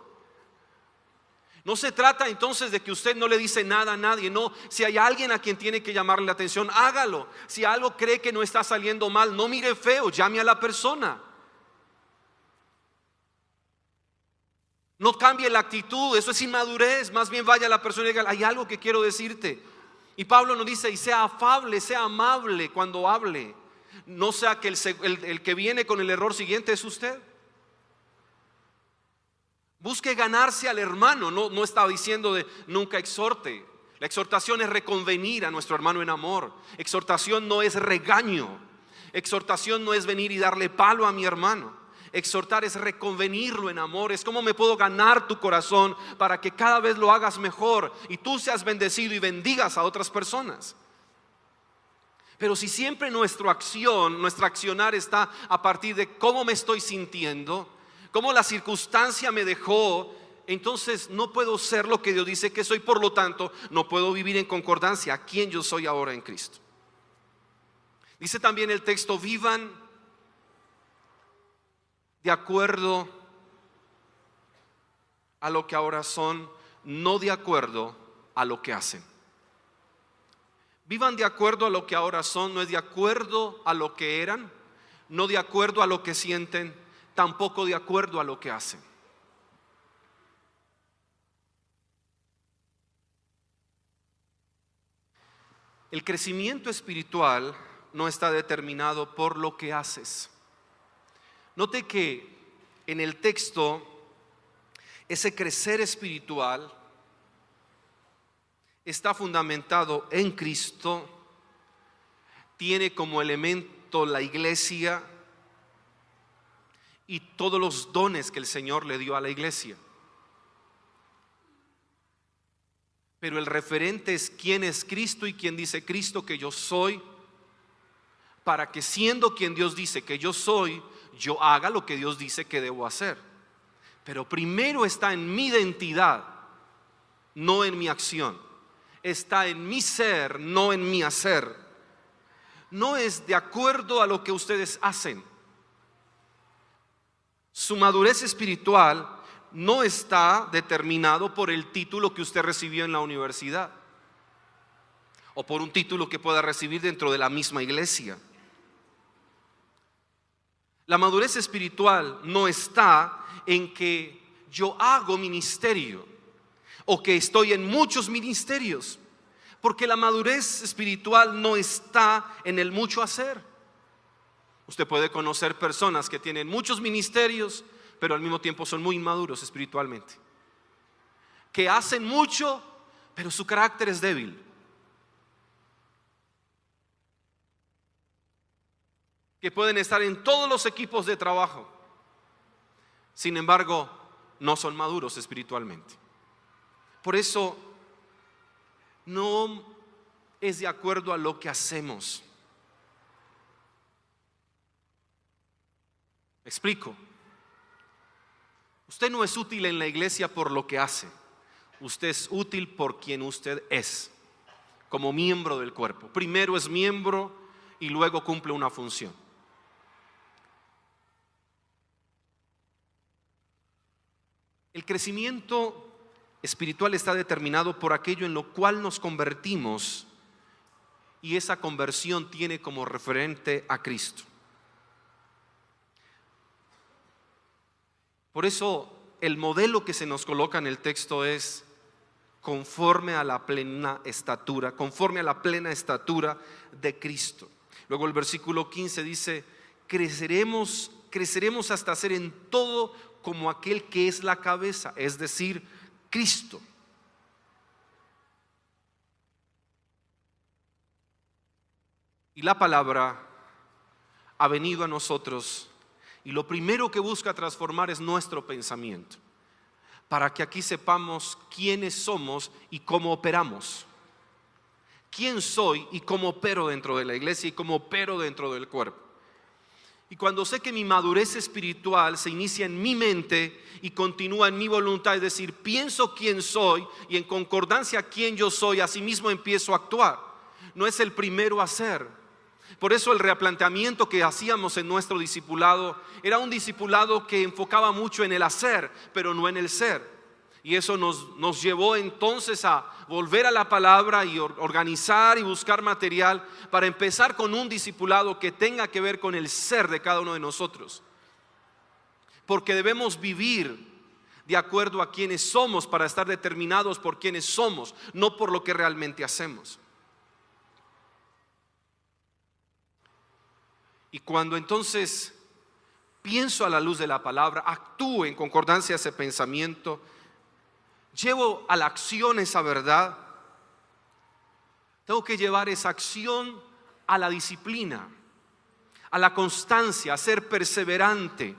No se trata entonces de que usted no le dice nada a nadie. No, si hay alguien a quien tiene que llamarle la atención, hágalo. Si algo cree que no está saliendo mal, no mire feo, llame a la persona. No cambie la actitud, eso es inmadurez. Más bien vaya a la persona y diga, hay algo que quiero decirte. Y Pablo nos dice, y sea afable, sea amable cuando hable. No sea que el que viene con el error siguiente es usted. Busque ganarse al hermano. No estaba diciendo de nunca exhorte. La exhortación es reconvenir a nuestro hermano en amor. Exhortación no es regaño. Exhortación no es venir y darle palo a mi hermano. Exhortar es reconvenirlo en amor. Es cómo me puedo ganar tu corazón para que cada vez lo hagas mejor y tú seas bendecido y bendigas a otras personas. Pero si siempre nuestra accionar está a partir de cómo me estoy sintiendo, cómo la circunstancia me dejó, entonces no puedo ser lo que Dios dice que soy. Por lo tanto, no puedo vivir en concordancia a quien yo soy ahora en Cristo. Dice también el texto, vivan de acuerdo a lo que ahora son, no de acuerdo a lo que hacen. Vivan de acuerdo a lo que ahora son, no es de acuerdo a lo que eran, no de acuerdo a lo que sienten, tampoco de acuerdo a lo que hacen. El crecimiento espiritual no está determinado por lo que haces. Note que en el texto ese crecer espiritual está fundamentado en Cristo, tiene como elemento la iglesia y todos los dones que el Señor le dio a la iglesia. Pero el referente es quién es Cristo y quién dice Cristo que yo soy, para que siendo quien Dios dice que yo soy, yo haga lo que Dios dice que debo hacer. Pero primero está en mi identidad, no en mi acción. Está en mi ser, no en mi hacer. No es de acuerdo a lo que ustedes hacen. Su madurez espiritual no está determinado por el título que usted recibió en la universidad o por un título que pueda recibir dentro de la misma iglesia. La madurez espiritual no está en que yo hago ministerio o que estoy en muchos ministerios, porque la madurez espiritual no está en el mucho hacer. Usted puede conocer personas que tienen muchos ministerios, pero al mismo tiempo son muy inmaduros espiritualmente, que hacen mucho, pero su carácter es débil. Que pueden estar en todos los equipos de trabajo, sin embargo, no son maduros espiritualmente. Por eso, no es de acuerdo a lo que hacemos. ¿Me explico? Usted no es útil en la iglesia por lo que hace. Usted es útil por quien usted es, como miembro del cuerpo. Primero es miembro y luego cumple una función. El crecimiento espiritual está determinado por aquello en lo cual nos convertimos, y esa conversión tiene como referente a Cristo. Por eso el modelo que se nos coloca en el texto es conforme a la plena estatura, conforme a la plena estatura de Cristo. Luego el versículo 15 dice: creceremos hasta ser en todo como aquel que es la cabeza, es decir, Cristo. Y la palabra ha venido a nosotros, y lo primero que busca transformar es nuestro pensamiento, para que aquí sepamos quiénes somos y cómo operamos. ¿Quién soy y cómo opero dentro de la iglesia y cómo opero dentro del cuerpo? Y cuando sé que mi madurez espiritual se inicia en mi mente y continúa en mi voluntad, es decir, pienso quién soy y en concordancia a quién yo soy, asimismo empiezo a actuar. No es el primero a hacer. Por eso el replanteamiento que hacíamos en nuestro discipulado era un discipulado que enfocaba mucho en el hacer, pero no en el ser. Y eso nos llevó entonces a volver a la palabra y organizar y buscar material para empezar con un discipulado que tenga que ver con el ser de cada uno de nosotros. Porque debemos vivir de acuerdo a quienes somos para estar determinados por quienes somos, no por lo que realmente hacemos. Y cuando entonces pienso a la luz de la palabra, actúo en concordancia a ese pensamiento, llevo a la acción esa verdad, tengo que llevar esa acción a la disciplina, a la constancia, a ser perseverante,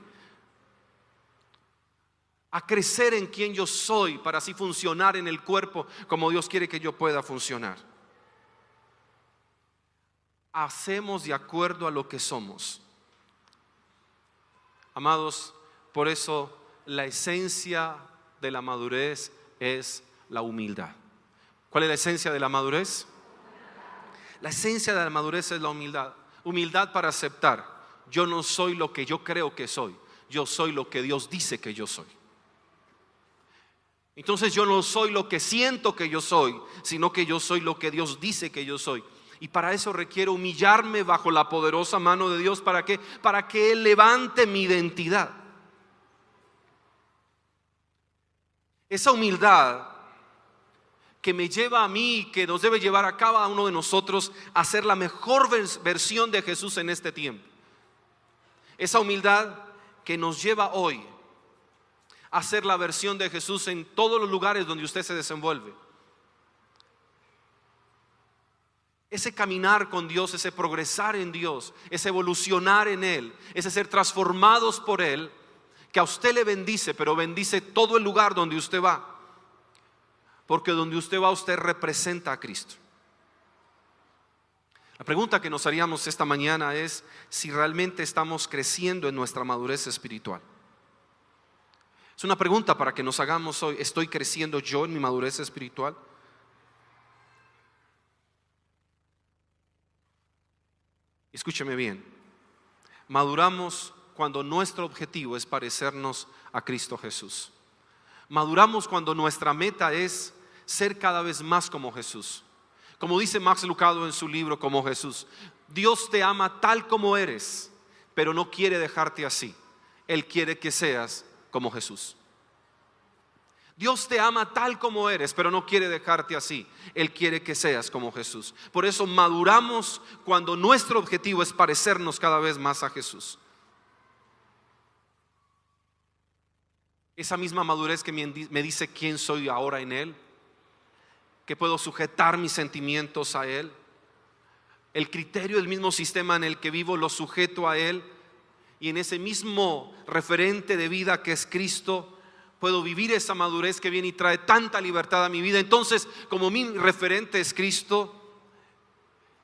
a crecer en quien yo soy para así funcionar en el cuerpo como Dios quiere que yo pueda funcionar. Hacemos de acuerdo a lo que somos. Amados, por eso la esencia de la madurez es la humildad. ¿Cuál es la esencia de la madurez? La esencia de la madurez es la humildad. Humildad para aceptar: yo no soy lo que yo creo que soy, yo soy lo que Dios dice que yo soy. Entonces yo no soy lo que siento que yo soy, sino que yo soy lo que Dios dice que yo soy. Y para eso requiero humillarme bajo la poderosa mano de Dios. ¿Para qué? Para que Él levante mi identidad. Esa humildad que me lleva a mí, que nos debe llevar a cada uno de nosotros a ser la mejor versión de Jesús en este tiempo. Esa humildad que nos lleva hoy a ser la versión de Jesús en todos los lugares donde usted se desenvuelve. Ese caminar con Dios, ese progresar en Dios, ese evolucionar en Él, ese ser transformados por Él, que a usted le bendice, pero bendice todo el lugar donde usted va. Porque donde usted va, usted representa a Cristo. La pregunta que nos haríamos esta mañana es si realmente estamos creciendo en nuestra madurez espiritual. Es una pregunta para que nos hagamos hoy. ¿Estoy creciendo yo en mi madurez espiritual? Escúcheme bien, maduramos cuando nuestro objetivo es parecernos a Cristo Jesús. Maduramos cuando nuestra meta es ser cada vez más como Jesús. Como dice Max Lucado en su libro Como Jesús: Dios te ama tal como eres, pero no quiere dejarte así. Él quiere que seas como Jesús. Dios te ama tal como eres, pero no quiere dejarte así. Él quiere que seas como Jesús. Por eso maduramos cuando nuestro objetivo es parecernos cada vez más a Jesús. Esa misma madurez que me dice quién soy ahora en Él, que puedo sujetar mis sentimientos a Él. El criterio del mismo sistema en el que vivo lo sujeto a Él, y en ese mismo referente de vida que es Cristo puedo vivir esa madurez que viene y trae tanta libertad a mi vida. Entonces, como mi referente es Cristo,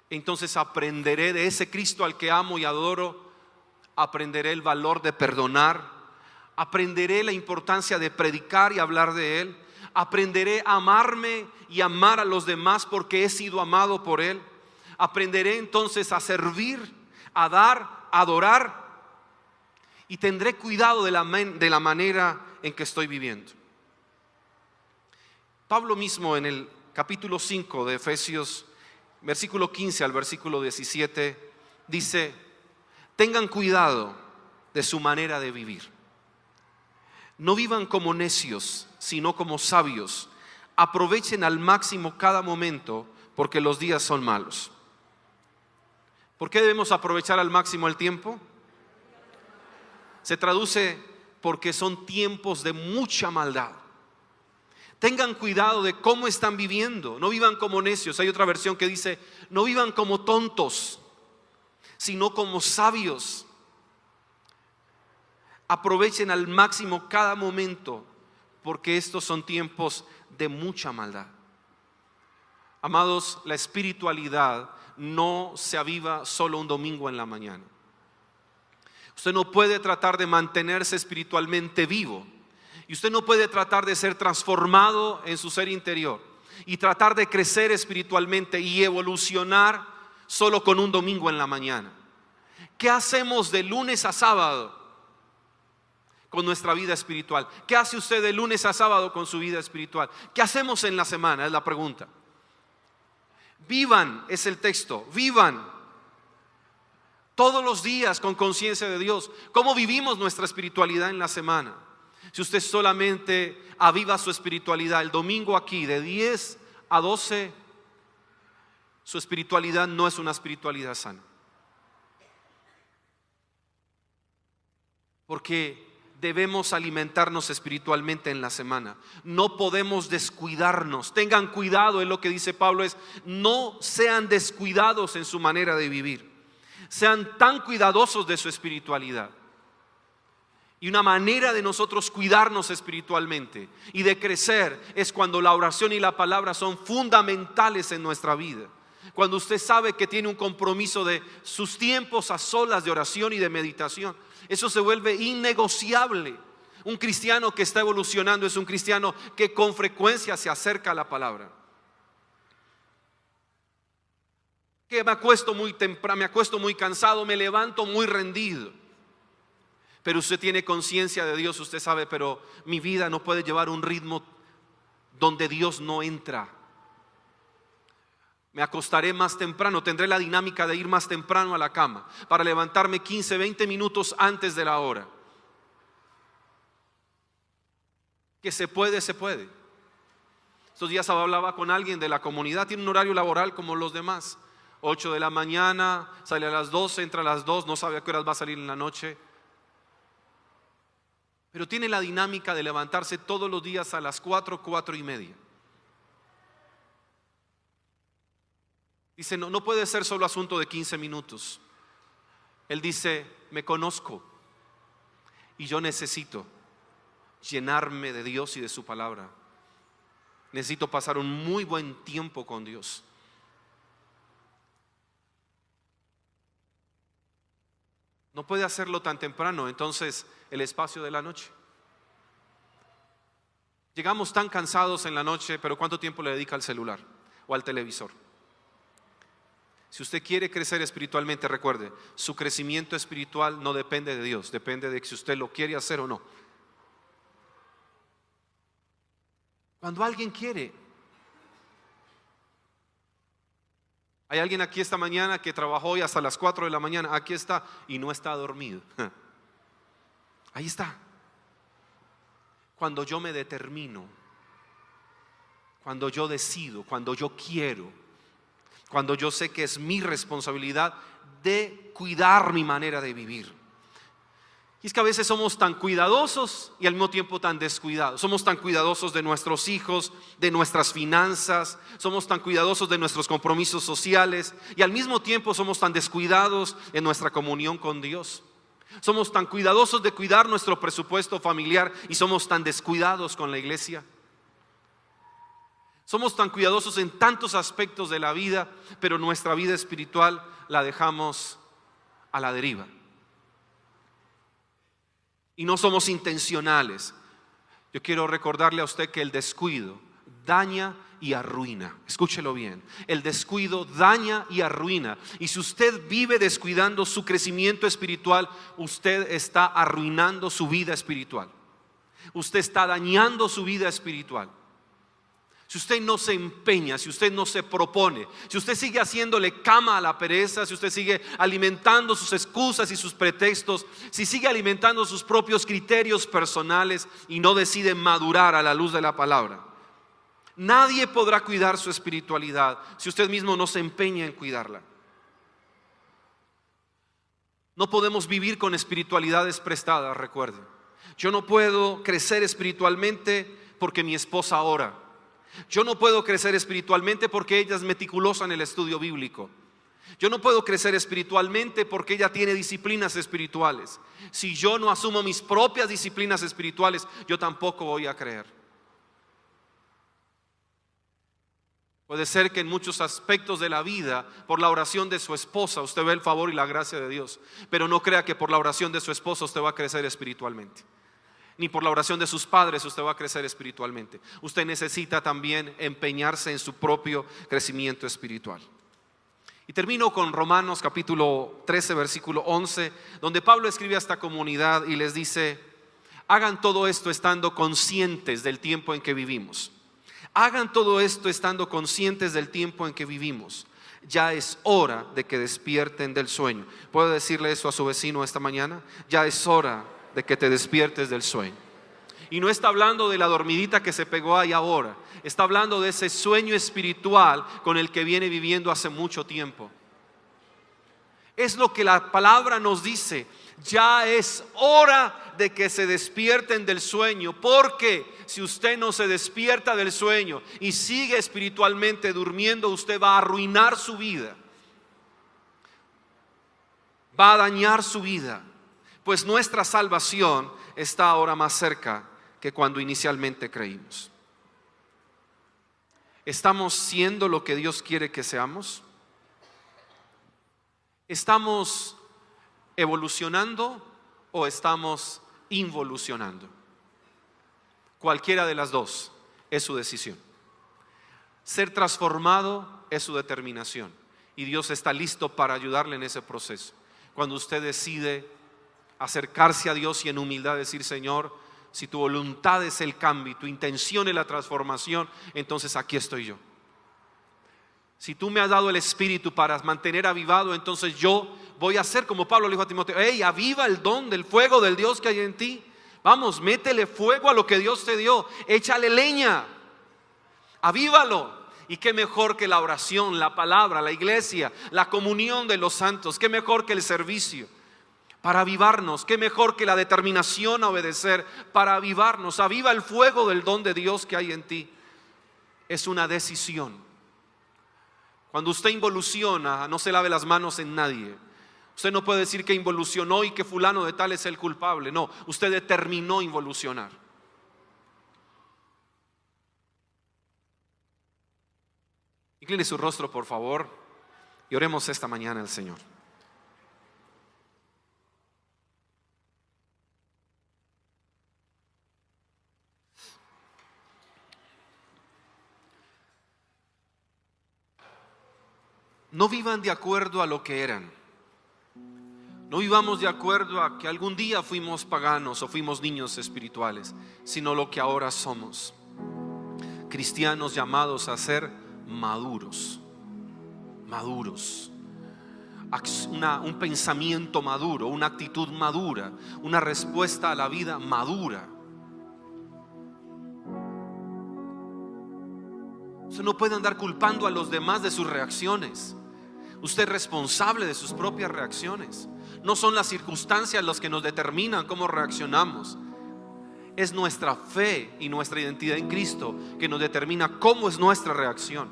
entonces aprenderé de ese Cristo al que amo y adoro. Aprenderé el valor de perdonar, aprenderé la importancia de predicar y hablar de Él, aprenderé a amarme y amar a los demás porque he sido amado por Él, Aprenderé entonces a servir, a dar, a adorar, y tendré cuidado de la manera en que estoy viviendo. Pablo mismo en el capítulo 5 de Efesios, versículo 15 al versículo 17, dice: tengan cuidado de su manera de vivir. No vivan como necios, sino como sabios. Aprovechen al máximo cada momento, porque los días son malos. ¿Por qué debemos aprovechar al máximo el tiempo? Se traduce porque son tiempos de mucha maldad. Tengan cuidado de cómo están viviendo. No vivan como necios. Hay otra versión que dice: no vivan como tontos, sino como sabios. Aprovechen al máximo cada momento, porque estos son tiempos de mucha maldad. Amados, la espiritualidad no se aviva solo un domingo en la mañana. Usted no puede tratar de mantenerse espiritualmente vivo, y usted no puede tratar de ser transformado en su ser interior y tratar de crecer espiritualmente y evolucionar solo con un domingo en la mañana. ¿Qué hacemos de lunes a sábado con nuestra vida espiritual? ¿Qué hace usted de lunes a sábado con su vida espiritual? ¿Qué hacemos en la semana? Es la pregunta. Vivan, es el texto, vivan todos los días con conciencia de Dios. ¿Cómo vivimos nuestra espiritualidad en la semana? Si usted solamente aviva su espiritualidad el domingo aquí de 10 a 12, su espiritualidad no es una espiritualidad sana. Porque debemos alimentarnos espiritualmente en la semana. No podemos descuidarnos. Tengan cuidado, es lo que dice Pablo, es: no sean descuidados en su manera de vivir. Sean tan cuidadosos de su espiritualidad. Y una manera de nosotros cuidarnos espiritualmente y de crecer es cuando la oración y la palabra son fundamentales en nuestra vida. Cuando usted sabe que tiene un compromiso de sus tiempos a solas de oración y de meditación, eso se vuelve innegociable. Un cristiano que está evolucionando es un cristiano que con frecuencia se acerca a la palabra. Que me acuesto muy temprano, me acuesto muy cansado, me levanto muy rendido. Pero usted tiene conciencia de Dios, usted sabe, pero mi vida no puede llevar un ritmo donde Dios no entra. Me acostaré más temprano, tendré la dinámica de ir más temprano a la cama para levantarme 15, 20 minutos antes de la hora. Que se puede, se puede. Estos días hablaba con alguien de la comunidad, tiene un horario laboral como los demás. 8 de la mañana, sale a las 12, entra a las 2, no sabe a qué horas va a salir en la noche. Pero tiene la dinámica de levantarse todos los días a las 4, 4:30. Dice: no puede ser solo asunto de 15 minutos. Él dice: me conozco y yo necesito llenarme de Dios y de su palabra. Necesito pasar un muy buen tiempo con Dios. No puede hacerlo tan temprano, entonces el espacio de la noche. Llegamos tan cansados en la noche, pero ¿cuánto tiempo le dedica al celular o al televisor? Si usted quiere crecer espiritualmente, recuerde, su crecimiento espiritual no depende de Dios, depende de si usted lo quiere hacer o no. Cuando alguien quiere. Hay alguien aquí esta mañana que trabajó hoy hasta las 4 de la mañana, aquí está, y no está dormido. Ahí está. Cuando yo me determino, cuando yo decido, cuando yo quiero, cuando yo sé que es mi responsabilidad de cuidar mi manera de vivir. Y es que a veces somos tan cuidadosos y al mismo tiempo tan descuidados. Somos tan cuidadosos de nuestros hijos, de nuestras finanzas, somos tan cuidadosos de nuestros compromisos sociales y al mismo tiempo somos tan descuidados en nuestra comunión con Dios. Somos tan cuidadosos de cuidar nuestro presupuesto familiar y somos tan descuidados con la iglesia. Somos tan cuidadosos en tantos aspectos de la vida, pero nuestra vida espiritual la dejamos a la deriva. Y no somos intencionales. Yo quiero recordarle a usted que el descuido daña y arruina. Escúchelo bien. El descuido daña y arruina. Y si usted vive descuidando su crecimiento espiritual, usted está arruinando su vida espiritual. Usted está dañando su vida espiritual. Si usted no se empeña, si usted no se propone, si usted sigue haciéndole cama a la pereza, si usted sigue alimentando sus excusas y sus pretextos, si sigue alimentando sus propios criterios personales y no decide madurar a la luz de la palabra, nadie podrá cuidar su espiritualidad si usted mismo no se empeña en cuidarla. No podemos vivir con espiritualidades prestadas, recuerde. Yo no puedo crecer espiritualmente porque mi esposa ora. Yo no puedo crecer espiritualmente porque ella es meticulosa en el estudio bíblico. Yo no puedo crecer espiritualmente porque ella tiene disciplinas espirituales. Si yo no asumo mis propias disciplinas espirituales, yo tampoco voy a creer. Puede ser que en muchos aspectos de la vida, por la oración de su esposa, usted ve el favor y la gracia de Dios. Pero no crea que por la oración de su esposa usted va a crecer espiritualmente. Ni por la oración de sus padres usted va a crecer espiritualmente. Usted necesita también empeñarse en su propio crecimiento espiritual. Y termino con Romanos capítulo 13 versículo 11, donde Pablo escribe a esta comunidad y les dice: hagan todo esto estando conscientes del tiempo en que vivimos. Hagan todo esto estando conscientes del tiempo en que vivimos. Ya es hora de que despierten del sueño. ¿Puedo decirle eso a su vecino esta mañana? Ya es hora de que te despiertes del sueño. Y no está hablando de la dormidita que se pegó ahí ahora. Está hablando de ese sueño espiritual con el que viene viviendo hace mucho tiempo. Es lo que la palabra nos dice. Ya es hora de que se despierten del sueño, porque si usted no se despierta del sueño y sigue espiritualmente durmiendo, usted va a arruinar su vida, va a dañar su vida, pues nuestra salvación está ahora más cerca que cuando inicialmente creímos. ¿Estamos siendo lo que Dios quiere que seamos? ¿Estamos evolucionando o estamos involucionando? Cualquiera de las dos es su decisión. Ser transformado es su determinación y Dios está listo para ayudarle en ese proceso. Cuando usted decide acercarse a Dios y en humildad decir: Señor, si tu voluntad es el cambio y tu intención es la transformación, entonces aquí estoy yo. Si tú me has dado el Espíritu para mantener avivado, entonces yo voy a hacer como Pablo le dijo a Timoteo: hey, aviva el don del fuego del Dios que hay en ti. Vamos, métele fuego a lo que Dios te dio, échale leña, avívalo. Y qué mejor que la oración, la palabra, la iglesia, la comunión de los santos. Qué mejor que el servicio para avivarnos. Qué mejor que la determinación a obedecer para avivarnos. Aviva el fuego del don de Dios que hay en ti. Es una decisión. Cuando usted involuciona, no se lave las manos en nadie. Usted no puede decir que involucionó y que fulano de tal es el culpable. No, usted determinó involucionar. Incline su rostro, por favor, y oremos esta mañana al Señor. No vivan de acuerdo a lo que eran. No vivamos de acuerdo a que algún día fuimos paganos o fuimos niños espirituales, sino lo que ahora somos. Cristianos llamados a ser maduros. Un pensamiento maduro, una actitud madura, una respuesta a la vida madura. Usted no puede andar culpando a los demás de sus reacciones. Usted es responsable de sus propias reacciones. No son las circunstancias las que nos determinan cómo reaccionamos. Es nuestra fe y nuestra identidad en Cristo que nos determina cómo es nuestra reacción.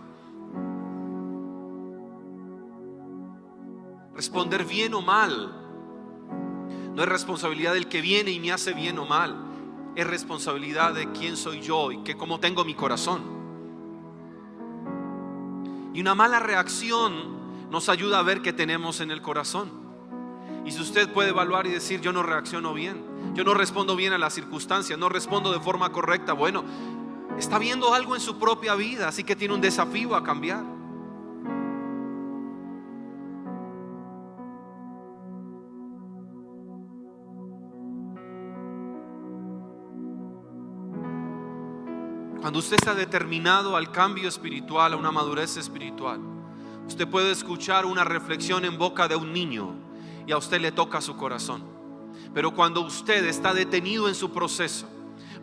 Responder bien o mal no es responsabilidad del que viene y me hace bien o mal. Es responsabilidad de quién soy yo y cómo tengo mi corazón. Y una mala reacción nos ayuda a ver qué tenemos en el corazón. Y si usted puede evaluar y decir: yo no reacciono bien, yo no respondo bien a las circunstancias, no respondo de forma correcta, bueno, Está viendo algo en su propia vida, así que tiene un desafío a cambiar. Cuando usted está determinado al cambio espiritual, a una madurez espiritual, usted puede escuchar una reflexión en boca de un niño y a usted le toca su corazón. Pero cuando usted está detenido en su proceso,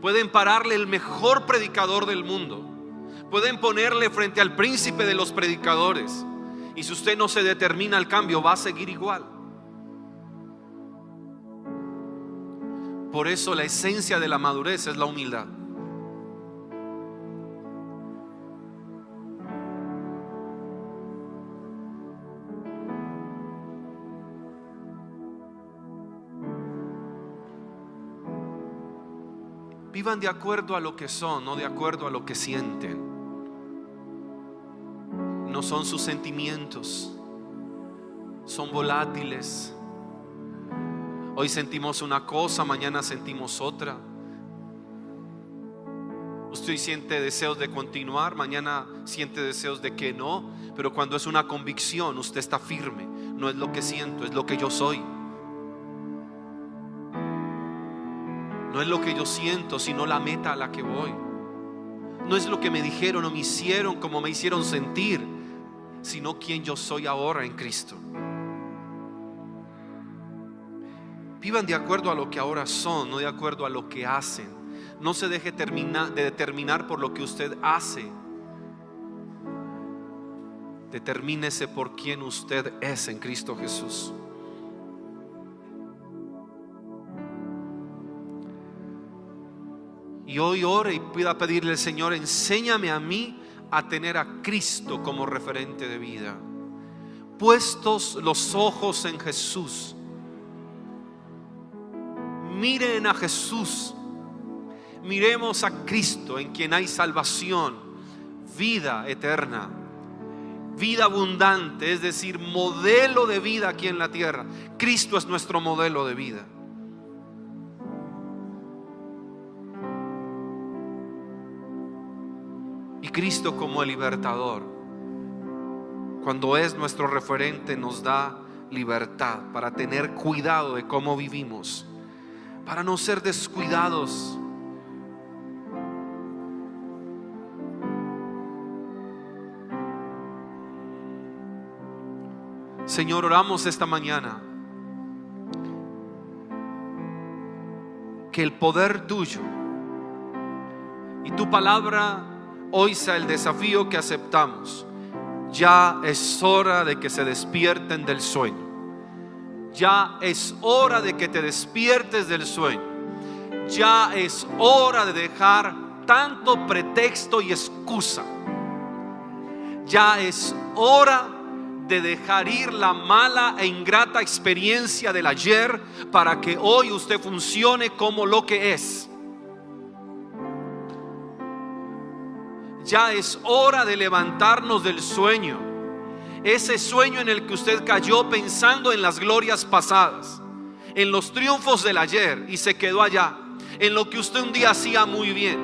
pueden pararle el mejor predicador del mundo, pueden ponerle frente al príncipe de los predicadores, y si usted no se determina al cambio, va a seguir igual. Por eso la esencia de la madurez es la humildad. Vivan de acuerdo a lo que son, no de acuerdo a lo que sienten. No son sus sentimientos, son volátiles. Hoy sentimos una cosa, mañana sentimos otra. Usted siente deseos de continuar, mañana siente deseos de que no. Pero cuando es una convicción, usted está firme. No es lo que siento, es lo que yo soy. No es lo que yo siento, sino la meta a la que voy. No es lo que me dijeron o me hicieron, como me hicieron sentir, sino quien yo soy ahora en Cristo. Vivan de acuerdo a lo que ahora son, no de acuerdo a lo que hacen. No se deje determinar por lo que usted hace. Determínese por quien usted es en Cristo Jesús. Y hoy ore y pueda pedirle al Señor: enséñame a mí a tener a Cristo como referente de vida. Puestos los ojos en Jesús, miren a Jesús, miremos a Cristo, en quien hay salvación, vida eterna, vida abundante, es decir, modelo de vida aquí en la tierra. Cristo es nuestro modelo de vida. Y Cristo como el libertador, cuando es nuestro referente, nos da libertad para tener cuidado de cómo vivimos, para no ser descuidados. Señor, oramos esta mañana que el poder tuyo y tu palabra hoy sea el desafío que aceptamos. Ya es hora de que se despierten del sueño. Ya es hora de que te despiertes del sueño. Ya es hora de dejar tanto pretexto y excusa. Ya es hora de dejar ir la mala e ingrata experiencia del ayer para que hoy usted funcione como lo que es. Ya es hora de levantarnos del sueño, ese sueño en el que usted cayó pensando en las glorias pasadas, en los triunfos del ayer y se quedó allá, en lo que usted un día hacía muy bien,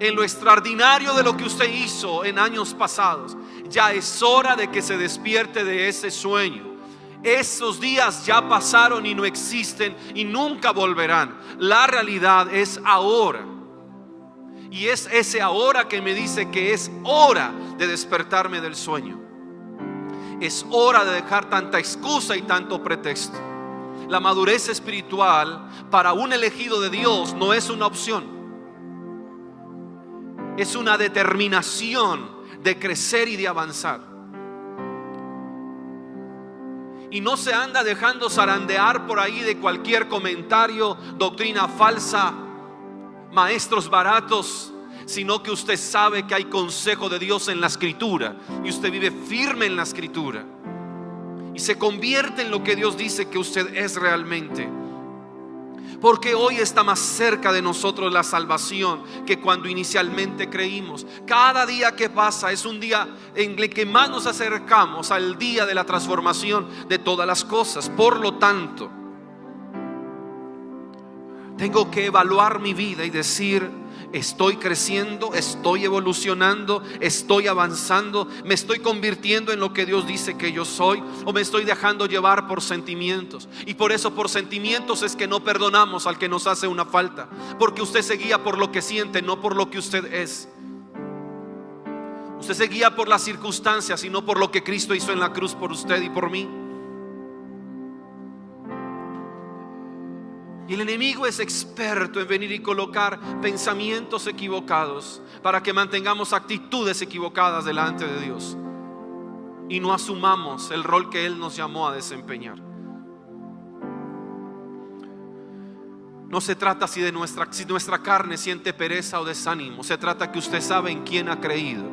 en lo extraordinario de lo que usted hizo en años pasados. Ya es hora de que se despierte de ese sueño. Esos días ya pasaron y no existen y nunca volverán. La realidad es ahora. Y es ese ahora que me dice que es hora de despertarme del sueño. Es hora de dejar tanta excusa y tanto pretexto. La madurez espiritual para un elegido de Dios no es una opción. Es una determinación de crecer y de avanzar. Y no se anda dejando zarandear por ahí de cualquier comentario, doctrina falsa, maestros baratos, sino que usted sabe que hay consejo de Dios en la Escritura y usted vive firme en la Escritura y se convierte en lo que Dios dice que usted es realmente. Porque hoy está más cerca de nosotros la salvación que cuando inicialmente creímos. Cada día que pasa es un día en el que más nos acercamos al día de la transformación de todas las cosas. Por lo tanto, Tengo que evaluar mi vida y decir: estoy creciendo, estoy evolucionando, estoy avanzando, me estoy convirtiendo en lo que Dios dice que yo soy, o me estoy dejando llevar por sentimientos. Y por eso, por sentimientos, es que no perdonamos al que nos hace una falta, porque usted se guía por lo que siente, no por lo que usted es. Usted se guía por las circunstancias y no por lo que Cristo hizo en la cruz por usted y por mí. Y el enemigo es experto en venir y colocar pensamientos equivocados para que mantengamos actitudes equivocadas delante de Dios y no asumamos el rol que Él nos llamó a desempeñar. No se trata si nuestra carne siente pereza o desánimo. Se trata que usted sabe en quién ha creído,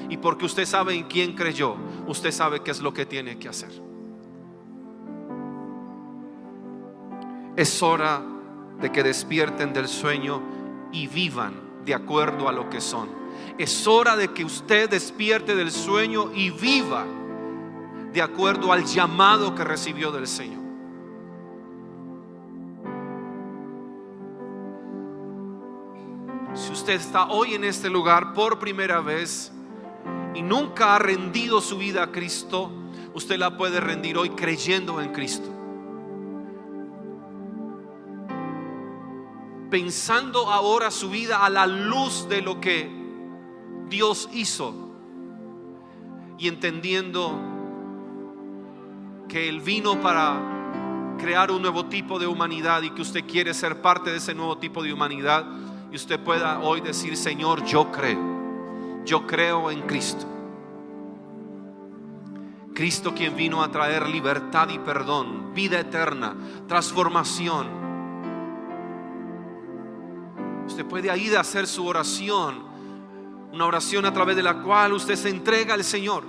y porque usted sabe en quién creyó, usted sabe qué es lo que tiene que hacer. Es hora de que despierten del sueño y vivan de acuerdo a lo que son. Es hora de que usted despierte del sueño y viva de acuerdo al llamado que recibió del Señor. Si usted está hoy en este lugar por primera vez y nunca ha rendido su vida a Cristo, usted la puede rendir hoy creyendo en Cristo, pensando ahora su vida a la luz de lo que Dios hizo y entendiendo que Él vino para crear un nuevo tipo de humanidad y que usted quiere ser parte de ese nuevo tipo de humanidad. Y usted pueda hoy decir: Señor, yo creo en Cristo. Cristo, quien vino a traer libertad y perdón, vida eterna, transformación. Usted puede ahí hacer su oración, una oración a través de la cual usted se entrega al Señor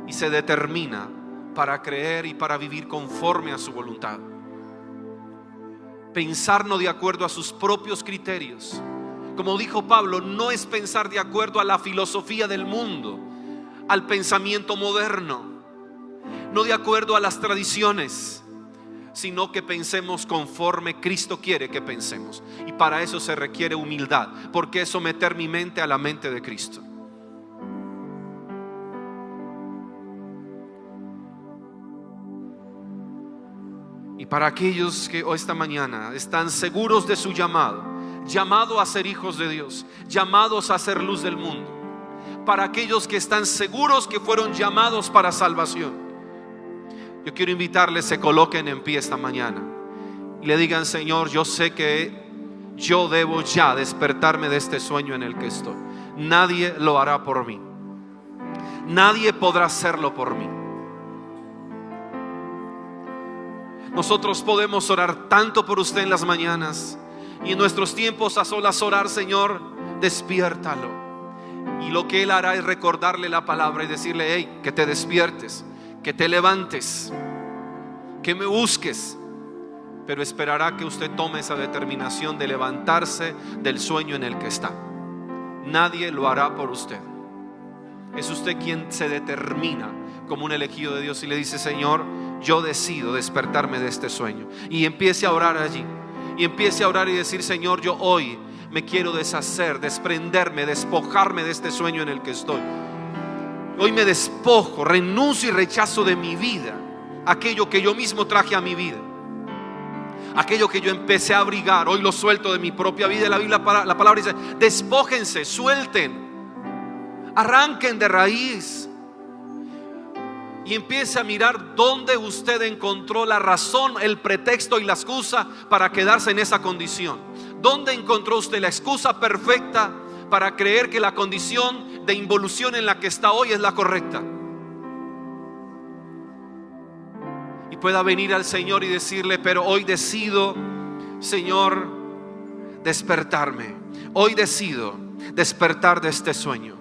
y se determina para creer y para vivir conforme a su voluntad. Pensar no de acuerdo a sus propios criterios. Como dijo Pablo, no es pensar de acuerdo a la filosofía del mundo, al pensamiento moderno, no de acuerdo a las tradiciones, sino que pensemos conforme Cristo quiere que pensemos. Y para eso se requiere humildad, porque es someter mi mente a la mente de Cristo. Y para aquellos que hoy, esta mañana, están seguros de su llamado, llamado a ser hijos de Dios, llamados a ser luz del mundo, para aquellos que están seguros que fueron llamados para salvación, yo quiero invitarles, se coloquen en pie esta mañana y le digan: Señor, yo sé que yo debo ya despertarme de este sueño en el que estoy. Nadie lo hará por mí, nadie podrá hacerlo por mí. Nosotros podemos orar tanto por usted en las mañanas y en nuestros tiempos a solas orar: Señor, despiértalo. Y lo que Él hará es recordarle la palabra y decirle: hey, que te despiertes, que te levantes, que me busques. Pero esperará que usted tome esa determinación de levantarse del sueño en el que está. Nadie lo hará por usted. Es usted quien se determina como un elegido de Dios y le dice: Señor, yo decido despertarme de este sueño. Y empiece a orar allí, y empiece a orar y decir: Señor, yo hoy me quiero deshacer, desprenderme, despojarme de este sueño en el que estoy. Hoy me despojo, renuncio y rechazo de mi vida aquello que yo mismo traje a mi vida, aquello que yo empecé a abrigar. Hoy lo suelto de mi propia vida. La palabra dice: despójense, suelten, arranquen de raíz. Y empiece a mirar dónde usted encontró la razón, el pretexto y la excusa para quedarse en esa condición. ¿Dónde encontró usted la excusa perfecta para creer que la condición de involución en la que está hoy es la correcta? Y pueda venir al Señor y decirle: pero hoy decido, Señor, despertarme. Hoy decido despertar de este sueño.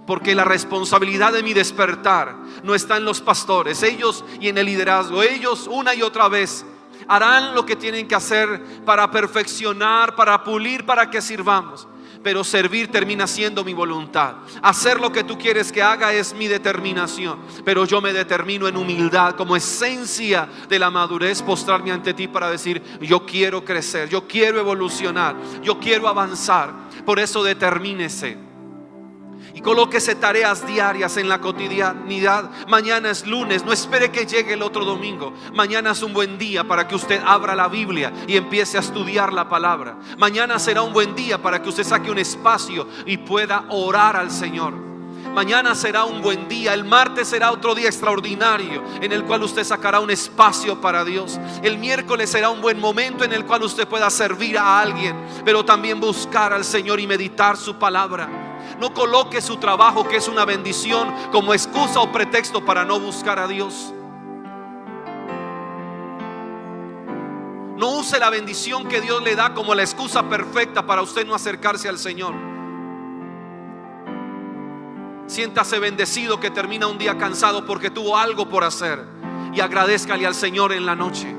Porque la responsabilidad de mi despertar no está en los pastores, ellos, y en el liderazgo. Ellos una y otra vez harán lo que tienen que hacer para perfeccionar, para pulir, para que sirvamos. pero servir termina siendo mi voluntad. Hacer lo que tú quieres que haga es mi determinación, pero yo me determino en humildad, como esencia de la madurez, postrarme ante ti para decir: yo quiero crecer, yo quiero evolucionar, yo quiero avanzar. Por eso determínese y colóquese tareas diarias en la cotidianidad. Mañana es lunes, no espere que llegue el otro domingo. Mañana es un buen día para que usted abra la Biblia y empiece a estudiar la palabra. Mañana será un buen día para que usted saque un espacio y pueda orar al Señor. Mañana será un buen día. El martes será otro día extraordinario en el cual usted sacará un espacio para Dios. El miércoles será un buen momento en el cual usted pueda servir a alguien, pero también buscar al Señor y meditar su palabra. No coloque su trabajo, que es una bendición, como excusa o pretexto para no buscar a Dios. No use la bendición que Dios le da como la excusa perfecta para usted no acercarse al Señor. Siéntase bendecido que termina un día cansado porque tuvo algo por hacer, y agradézcale al Señor en la noche: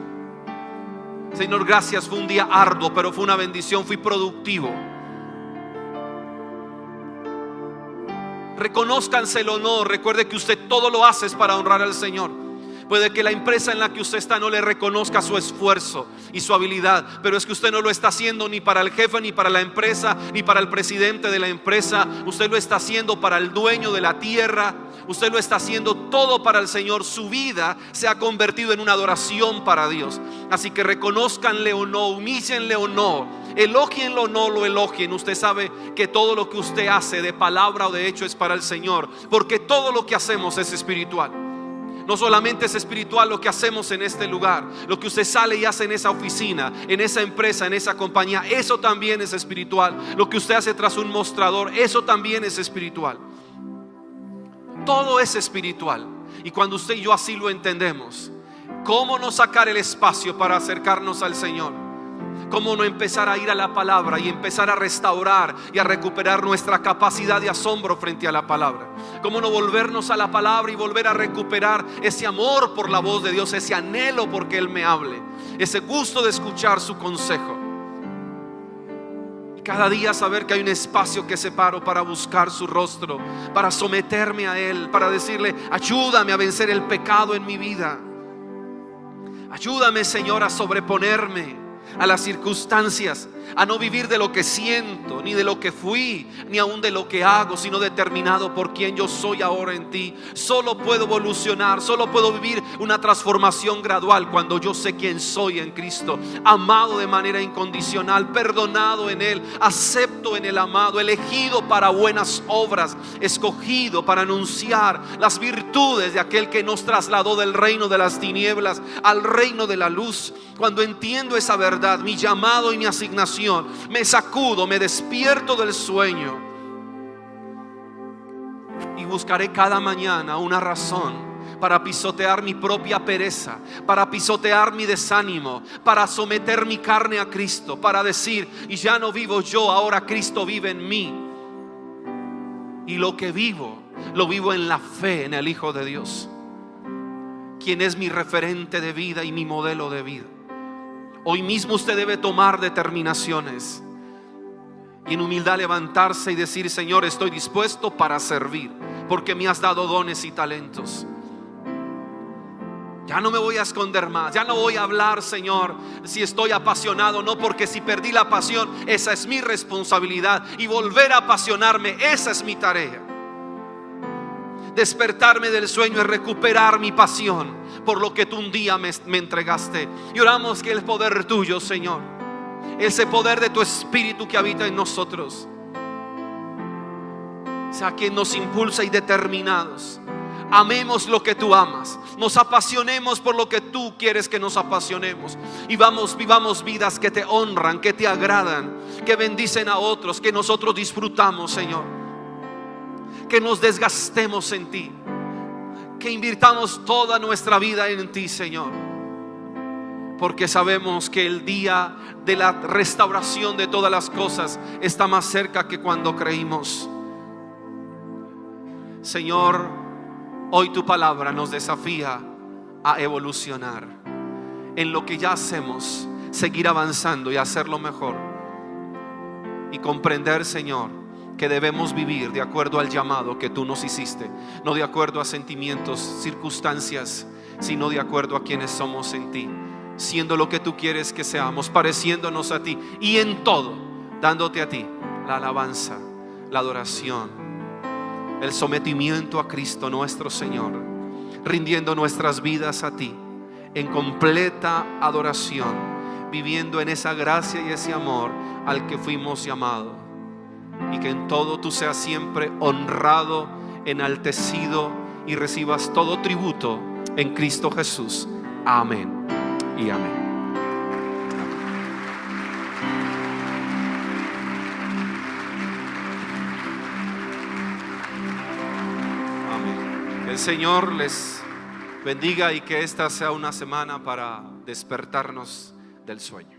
Señor, gracias, fue un día arduo, pero fue una bendición, fui productivo. Reconózcanselo o no, recuerde que usted todo lo hace es para honrar al Señor. Puede que la empresa en la que usted está no le reconozca su esfuerzo y su habilidad, pero es que usted no lo está haciendo ni para el jefe, ni para la empresa, ni para el presidente de la empresa. Usted lo está haciendo para el dueño de la tierra. Usted lo está haciendo todo para el Señor. Su vida se ha convertido en una adoración para Dios. Así que reconózcanle o no, humíllenle o no, elógienlo o no lo elogien, usted sabe que todo lo que usted hace de palabra o de hecho es para el Señor, porque todo lo que hacemos es espiritual. No solamente es espiritual lo que hacemos en este lugar, lo que usted sale y hace en esa oficina, en esa empresa, en esa compañía, eso también es espiritual. Lo que usted hace tras un mostrador, eso también es espiritual. Todo es espiritual. Y cuando usted y yo así lo entendemos, ¿cómo no sacar el espacio para acercarnos al Señor? ¿Cómo no empezar a ir a la palabra y empezar a restaurar y a recuperar nuestra capacidad de asombro frente a la palabra? ¿Cómo no volvernos a la palabra y volver a recuperar ese amor por la voz de Dios, ese anhelo porque Él me hable, ese gusto de escuchar su consejo? Y cada día saber que hay un espacio que separo para buscar su rostro, para someterme a Él, para decirle: ayúdame a vencer el pecado en mi vida. Ayúdame, Señor, a sobreponerme a las circunstancias, a no vivir de lo que siento, ni de lo que fui, ni aún de lo que hago, sino determinado por quien yo soy ahora en ti. Solo puedo evolucionar, solo puedo vivir una transformación gradual cuando yo sé quién soy en Cristo, amado de manera incondicional, perdonado en Él, acepto en el amado, elegido para buenas obras, escogido para anunciar las virtudes de aquel que nos trasladó del reino de las tinieblas al reino de la luz. Cuando entiendo esa verdad, mi llamado y mi asignación, me sacudo, me despierto del sueño y buscaré cada mañana una razón para pisotear mi propia pereza, para pisotear mi desánimo, para someter mi carne a Cristo, para decir: y ya no vivo yo, ahora Cristo vive en mí. Y lo que vivo, lo vivo en la fe en el Hijo de Dios, quien es mi referente de vida y mi modelo de vida. Hoy mismo usted debe tomar determinaciones y en humildad levantarse y decir: Señor, estoy dispuesto para servir, porque me has dado dones y talentos. Ya no me voy a esconder más, ya no voy a hablar, Señor, si estoy apasionado, no, porque si perdí la pasión, esa es mi responsabilidad, y volver a apasionarme, esa es mi tarea. Despertarme del sueño es recuperar mi pasión por lo que tú un día me entregaste. Y oramos que el poder tuyo, Señor, ese poder de tu Espíritu que habita en nosotros, sea quien nos impulsa y determinados amemos lo que tú amas, nos apasionemos por lo que tú quieres que nos apasionemos, y vivamos vidas que te honran, que te agradan, que bendicen a otros, que nosotros disfrutamos, Señor. Que nos desgastemos en ti, que invirtamos toda nuestra vida en ti, Señor, porque sabemos que el día de la restauración de todas las cosas está más cerca que cuando creímos. Señor, hoy tu palabra nos desafía a evolucionar en lo que ya hacemos, seguir avanzando y hacerlo mejor. y comprender, Señor, que debemos vivir de acuerdo al llamado que tú nos hiciste, no de acuerdo a sentimientos, circunstancias, sino de acuerdo a quienes somos en ti, siendo lo que tú quieres que seamos, pareciéndonos a ti y en todo dándote a ti la alabanza, la adoración, el sometimiento a Cristo nuestro Señor, rindiendo nuestras vidas a ti en completa adoración, viviendo en esa gracia y ese amor al que fuimos llamados, y que en todo tú seas siempre honrado, enaltecido y recibas todo tributo en Cristo Jesús. Amén y amén. El Señor les bendiga y que esta sea una semana para despertarnos del sueño.